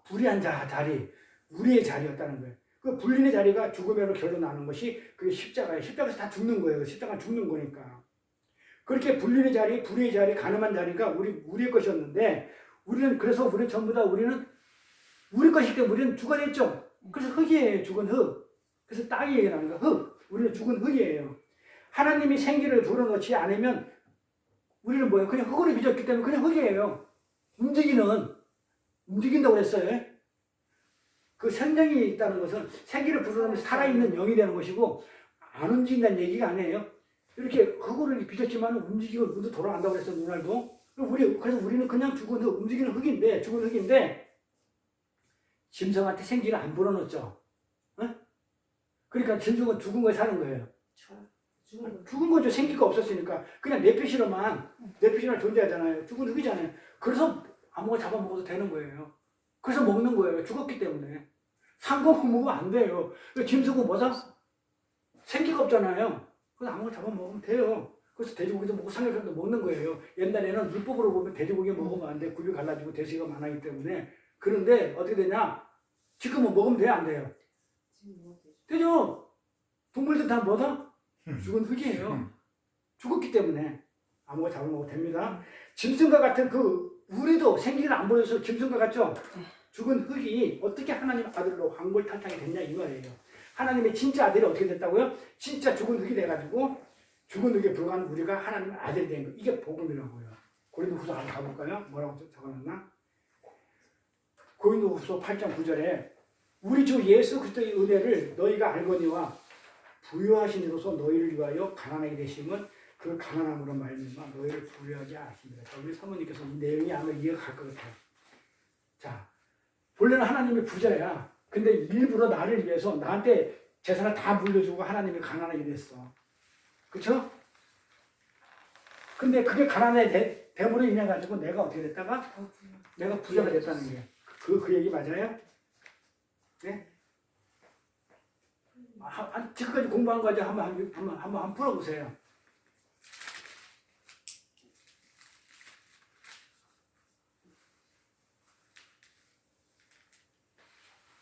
불의한 자 자리, 우리의 자리였다는 거예요. 그 불륜의 자리가 죽음으로 결론나는 것이 그게 십자가예요. 십자가에서 다 죽는 거예요. 십자가는 죽는 거니까. 그렇게 불륜의 자리, 불의의 자리, 가늠한 자리가 우리의 것이었는데 그래서 우리는 전부 다 우리는 우리 것이기 때문에 우리는 죽어냈죠. 그래서 흙이에요. 죽은 흙. 그래서 땅이 얘기하는 거 흙. 우리는 죽은 흙이에요. 하나님이 생기를 불어넣지 않으면 우리는 뭐예요? 그냥 흙으로 빚었기 때문에 그냥 흙이에요. 움직인다고 했어요. 그 생명이 있다는 것은 생기를 불어넣으면 살아있는 영이 되는 것이고 안 움직인다는 얘기가 아니에요. 이렇게 흙으로 빚었지만 움직이고 문도 돌아간다고 그랬어요. 눈알도. 그래서 우리는 그냥 죽은 흙, 움직이는 흙인데 죽은 흙인데 짐승한테 생기를 안 불어넣었죠. 어? 그러니까 짐승은 죽은 거에 사는 거예요. 죽은 거죠. 생기가 없었으니까. 그냥 뇌피시로만 존재하잖아요. 죽은 흙이잖아요. 그래서 아무거나 잡아먹어도 되는 거예요. 그래서 먹는 거예요. 죽었기 때문에. 산거 먹으면 안 돼요. 짐승은 뭐다? 생기가 없잖아요. 그래서 아무거나 잡아먹으면 돼요. 그래서 돼지고기도 먹고 삼겹살도 먹는 거예요. 옛날에는 율법으로 보면 돼지고기 먹으면 안 돼. 굽이 갈라지고 돼지가 많았기 때문에. 그런데 어떻게 되냐? 지금은 먹으면 돼요? 안 돼요? 되죠. 동물들 다 뭐다? 죽은 흙이에요. 죽었기 때문에 아무거나 잡아먹어도 됩니다. 짐승과 같은 우리도 생기를 안 보여서 짐승과 같죠? 죽은 흙이 어떻게 하나님 아들로 황골탈탕이 됐냐 이 말이에요. 하나님의 진짜 아들이 어떻게 됐다고요? 진짜 죽은 흙이 돼가지고 죽은 흙에 불과한 우리가 하나님의 아들이 된 거. 이게 복음이라고요. 고린도후서 한번 가볼까요? 뭐라고 적어놨나? 고린도후서 8장 9절에 우리 주 예수 그리스도의 은혜를 너희가 알거니와 부유하신 이로서 너희를 위하여 가난하게 되심은 그 가난함으로 말미암아 너희를 부유하게 하십니다. 우리 사모님께서 이 내용이 아마 이해가 갈 것 같아요. 자, 본래는 하나님이 부자야. 근데 일부러 나를 위해서 나한테 재산을 다 물려주고 하나님이 가난하게 됐어. 그쵸? 근데 그게 가난의 됨으로 인해 가지고 내가 어떻게 됐다가 내가 부자가 됐다는 게 그 얘기 맞아요? 네? 지금까지 공부한 거 가지고 한번 풀어보세요.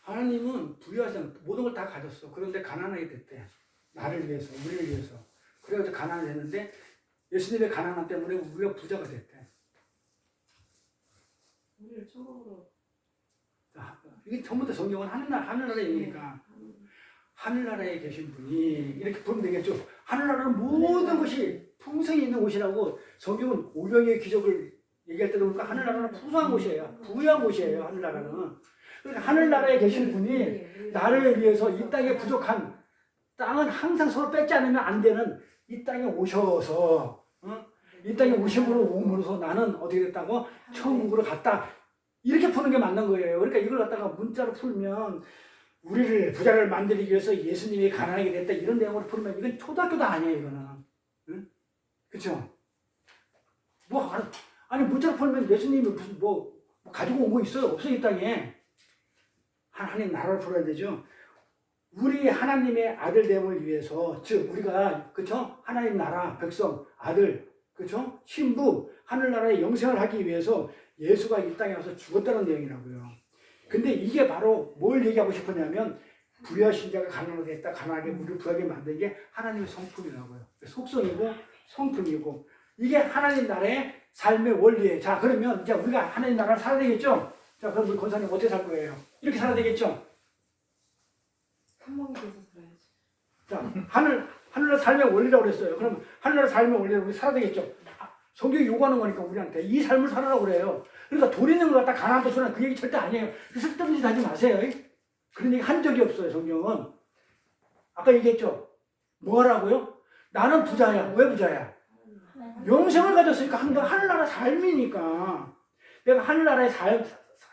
하나님은 부유하잖아. 모든 걸 다 가졌어. 그런데 가난하게 됐대. 나를 위해서, 우리를 위해서. 그래가지고 가난을 했는데 예수님의 가난함 때문에 우리가 부자가 됐대. 우리를 천국으로. 자, 이게 전부 다 성경은 하늘나라의 얘기니까 하늘나라에 계신 분이 이렇게 보면 되겠죠. 하늘나라는 모든 것이 풍성이 있는 곳이라고 성경은 오병이의 기적을 얘기할 때도 보니까 하늘나라는 풍성한 곳이에요. 부유한 곳이에요. 하늘나라는. 그러니까 하늘나라에 계신 분이 나를 위해서 이 땅에 부족한 땅은 항상 서로 뺏지 않으면 안 되는 이 땅에 오셔서 이 땅에 오심으로서 나는 어떻게 됐다고? 천국으로 갔다. 이렇게 푸는 게 맞는 거예요. 그러니까 이걸 갖다가 문자로 풀면 우리를 부자를 만들기 위해서 예수님이 가난하게 됐다 이런 내용으로 풀면 이건 초등학교도 아니에요. 이거는. 응? 그렇죠? 뭐 아니 문자로 풀면 예수님이 무슨 뭐 가지고 온 거 있어요? 없어요. 이 땅에. 하나님 나라를 풀어야 되죠. 우리 하나님의 아들됨을 위해서 즉 우리가 그렇죠? 하나님 나라 백성 아들 그렇죠? 신부 하늘나라의 영생을 하기 위해서 예수가 이 땅에 와서 죽었다는 내용이라고요. 근데 이게 바로 뭘 얘기하고 싶었냐면 부유하신 자가 가난하게 했다. 가난하게 우리를 부하게 만든 게 하나님의 성품이라고요. 속성이고 성품이고 이게 하나님 나라의 삶의 원리예요. 자 그러면 이제 우리가 하나님 나라를 살아야 되겠죠? 자 그럼 우리 권사님 어떻게 살 거예요? 이렇게 살아야 되겠죠? 한몸이 돼서 살아야지. 자 하늘나라 삶의 원리라고 그랬어요. 그럼 하늘나라 삶의 원리를 우리 살아야 되겠죠? 성경이 요구하는 거니까 우리한테 이 삶을 살아라고 그래요. 그러니까 돈 있는 걸 갖다 가난한 것으로는 그 얘기 절대 아니에요. 쓸데없는 짓 하지 마세요. 그런 얘기 한 적이 없어요. 성경은. 아까 얘기했죠. 뭐 하라고요? 나는 부자야. 왜 부자야? 영생을 가졌으니까 하늘나라 삶이니까 내가 하늘나라의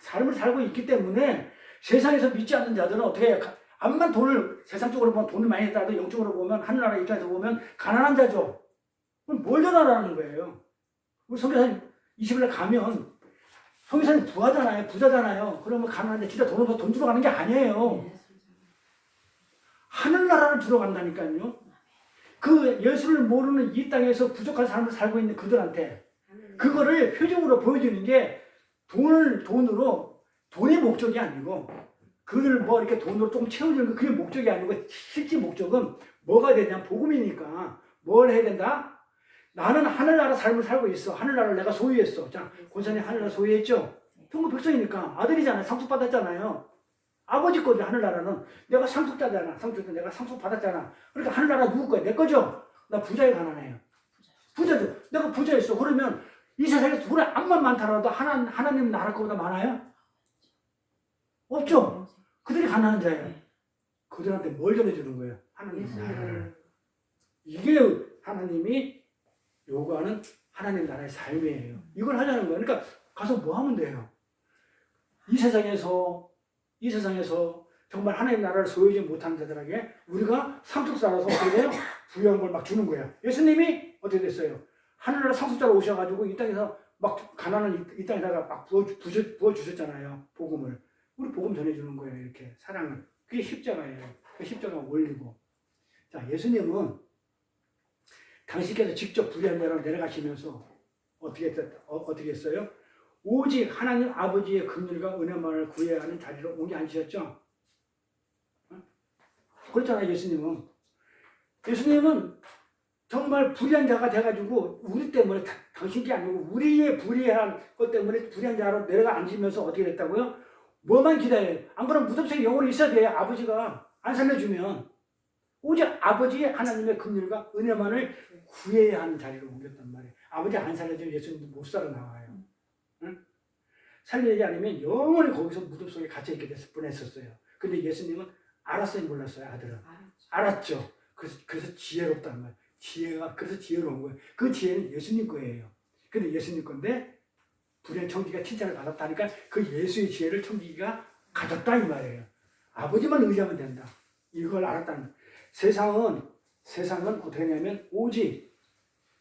삶을 살고 있기 때문에 세상에서 믿지 않는 자들은 어떻게 해요? 암만 돈을 세상적으로 보면 돈을 많이 했다도 영적으로 보면 하늘나라 입장에서 보면 가난한 자죠. 그럼 뭘 전하라는 거예요? 우리 성교사님 20일날 가면 성교사님 부하잖아요. 부자잖아요. 그러면 가난한데 진짜 돈 주러 가는 게 아니에요. 하늘나라를 주러 간다니까요. 그 예수를 모르는 이 땅에서 부족한 삶을 살고 있는 그들한테 그거를 표정으로 보여주는 게 돈이 목적이 아니고 그들을 뭐 이렇게 돈으로 조금 채워주는 거 그게 목적이 아니고 실제 목적은 뭐가 되냐 복음이니까 뭘 해야 된다? 나는 하늘나라 삶을 살고 있어. 하늘나라를 내가 소유했어. 자, 권사님 하늘나라 소유했죠? 천국 백성이니까 아들이잖아요. 상속받았잖아요. 아버지 거죠. 하늘나라는 내가 상속자잖아. 내가 상속받았잖아. 그러니까 하늘나라 누구 거야? 내 거죠? 나 부자에 가난해요. 부자죠. 내가 부자였어. 그러면 이 세상에 돈이 암만 많더라도 하나님 나라 거보다 많아요? 없죠? 그들이 가난한 자예요. 그들한테 뭘 전해주는 거예요? 하나님 나라를. 이게 하나님이 요구하는 하나님 나라의 삶이에요. 이걸 하자는 거예요. 그러니까 가서 뭐 하면 돼요? 이 세상에서 정말 하나님 나라를 소유하지 못하는 자들에게 우리가 상속자라서 어떻게 돼요? 부유한 걸 막 주는 거야. 예수님이 어떻게 됐어요? 하늘나라 상속자로 오셔가지고 이 땅에서 막 가난한 이 땅에다가 막 부어주셨잖아요. 복음을. 우리 복음 전해주는 거예요. 이렇게 사랑을. 그게 십자가예요. 그 십자가가 원리고. 자, 예수님은 당신께서 직접 불의한 자로 내려가시면서 어떻게 했어요? 오직 하나님 아버지의 긍휼과 은혜만을 구해야 하는 자리로 오게 앉으셨죠? 그렇잖아요. 예수님은 정말 불의한 자가 돼가지고 우리 때문에 당신이 아니고 우리의 불의한 것 때문에 불의한 자로 내려가 앉으면서 어떻게 됐다고요? 뭐만 기다려요? 안 그러면 무덤 속에 영혼이 있어야 돼요. 아버지가 안 살려주면. 오직 아버지의 하나님의 긍휼과 은혜만을 구해야 하는 자리로 옮겼단 말이에요. 아버지 안 살려주면 예수님도 못 살아나와요. 응? 살리지 않으면 영원히 거기서 무덤 속에 갇혀있게 됐을 뻔했었어요. 근데 예수님은 알았어요, 몰랐어요, 아들은? 알았죠. 그래서 지혜롭단 말이에요. 그래서 지혜로운 거예요. 그 지혜는 예수님 거예요. 근데 예수님 건데 불의한 청지기가 칭찬을 받았다니까 그 예수의 지혜를 청지기가 가졌다 이 말이에요. 아버지만 의지하면 된다. 이걸 알았다는 거예요. 세상은 어떻게 하냐면 오직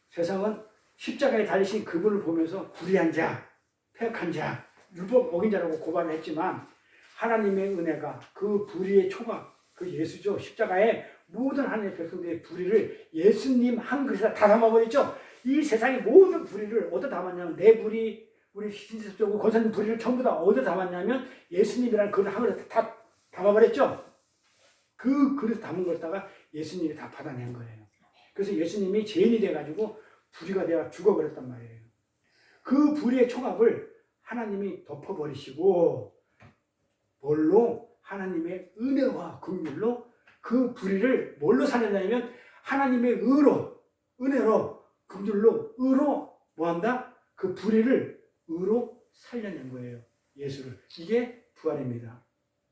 세상은 십자가에 달리신 그분을 보면서 불의한 자, 패역한 자, 율법 어긴 자라고 고발을 했지만 하나님의 은혜가 그 불의의 초각, 그 예수죠. 십자가에 모든 하나님의 백성들의 불의를 예수님 한 그릇에 다 담아버렸죠. 이 세상의 모든 불의를 어디다 담았냐면 내 불의, 우리 신세적으로 권사님 불의를 전부 다 어디다 담았냐면 예수님이라는 그릇 한 그릇에 다 담아버렸죠. 그 그릇 담은 걸다가 예수님이 다 받아낸 거예요. 그래서 예수님이 죄인이 돼가지고 불의가 되어 죽어버렸단 말이에요. 그 불의의 총합을 하나님이 덮어버리시고 뭘로? 하나님의 은혜와 긍휼로 그 불의를 뭘로 살려내냐면 하나님의 은혜로 긍휼로 의로 뭐한다? 그 불의를 의로 살려낸 거예요. 예수를. 이게 부활입니다.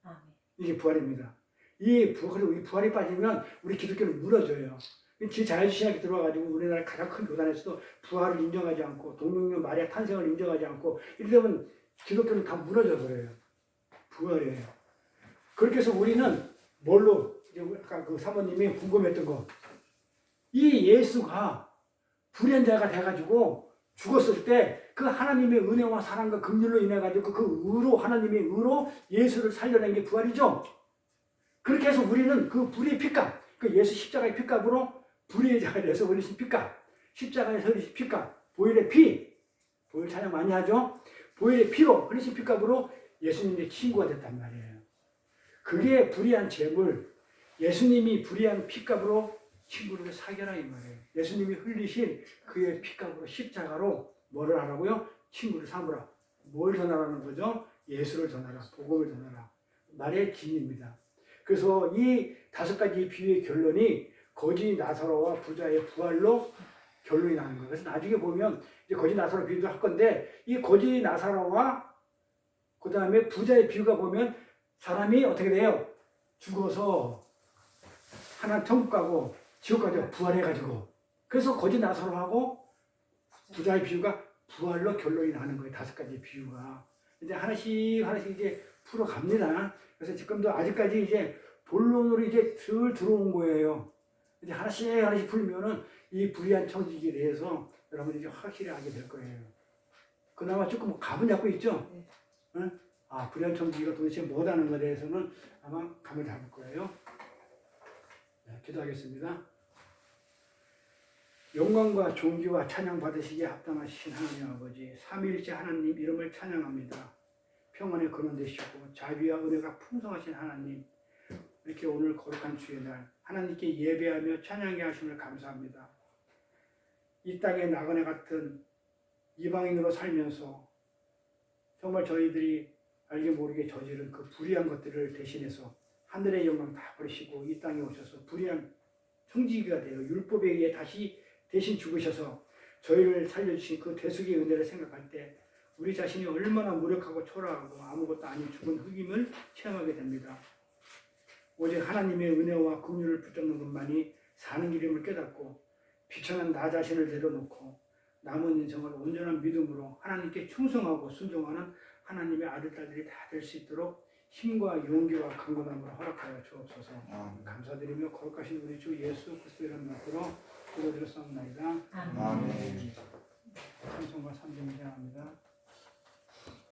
아멘. 이게 부활입니다. 이 부활이 빠지면 우리 기독교는 무너져요. 자유신학이 들어와가지고 우리나라 가장 큰 교단에서도 부활을 인정하지 않고 동정녀 마리아 탄생을 인정하지 않고 이러면 기독교는 다 무너져 버려요. 부활이에요. 그렇게 해서 우리는 뭘로 아까 그 사모님이 궁금했던 거, 이 예수가 불의한 자가 돼가지고 죽었을 때 그 하나님의 은혜와 사랑과 긍휼로 인해 가지고 그 의로 하나님의 의로 예수를 살려낸 게 부활이죠. 그렇게 해서 우리는 그 불의의 피값, 그 예수 십자가의 피값으로 불의의 자가 돼서 흘리신 피값, 십자가에서 흘리신 피값, 보혈의 피, 보혈 찬양 많이 하죠. 보혈의 피로 흘리신 피값으로 예수님의 친구가 됐단 말이에요. 그게 불의한 재물, 예수님이 불의한 피값으로 친구를 사귀라 이 말이에요. 예수님이 흘리신 그의 피값으로 십자가로 뭐를 하라고요? 친구를 삼으라. 뭘 전하라는 거죠? 예수를 전하라. 복음을 전하라. 말의 진입니다. 그래서 이 5가지 비유의 결론이 거지 나사로와 부자의 부활로 결론이 나는 거예요. 그래서 나중에 보면 이제 거지 나사로 비유도 할 건데 이 거지 나사로와 그 다음에 부자의 비유가 보면 사람이 어떻게 돼요? 죽어서 하나님 천국 가고 지옥 가죠. 부활해가지고. 그래서 거지 나사로하고 부자의 비유가 부활로 결론이 나는 거예요. 5가지 비유가. 이제 하나씩 이제 풀어갑니다. 그래서 지금도 아직까지 이제 본론으로 이제 슬 들어온 거예요. 이제 하나씩 풀면은 이 불의한 청지기에 대해서 여러분이 이제 확실히 알게 될 거예요. 그나마 조금 감은 잡고 있죠? 응? 아, 불의한 청지기가 도대체 뭐라는 것에 대해서는 아마 감을 잡을 거예요. 네, 기도하겠습니다. 영광과 존귀와 찬양 받으시기에 합당하신 하나님 아버지, 삼위일체 하나님 이름을 찬양합니다. 평안의 근원 되시고 자비와 은혜가 풍성하신 하나님, 이렇게 오늘 거룩한 주의 날 하나님께 예배하며 찬양해 하심을 감사합니다. 이 땅에 나그네 같은 이방인으로 살면서 정말 저희들이 알게 모르게 저지른 그 불의한 것들을 대신해서 하늘의 영광 다 버리시고 이 땅에 오셔서 불의한 청지기가 되어 율법에 의해 다시 대신 죽으셔서 저희를 살려주신 그 대속의 은혜를 생각할 때 우리 자신이 얼마나 무력하고 초라하고 아무것도 아닌 죽은 흙임을 체험하게 됩니다. 오직 하나님의 은혜와 긍휼을 붙잡는 것만이 사는 길임을 깨닫고 비천한 나 자신을 내려놓고 남은 인생을 온전한 믿음으로 하나님께 충성하고 순종하는 하나님의 아들, 딸들이 다 될 수 있도록 힘과 용기와 강건함을 허락하여 주옵소서. 감사드리며 거룩하신 우리 주 예수 그리스도의 이름으로 기도드렸사옵나이다. 아멘. 찬송과 3절 인정합니다.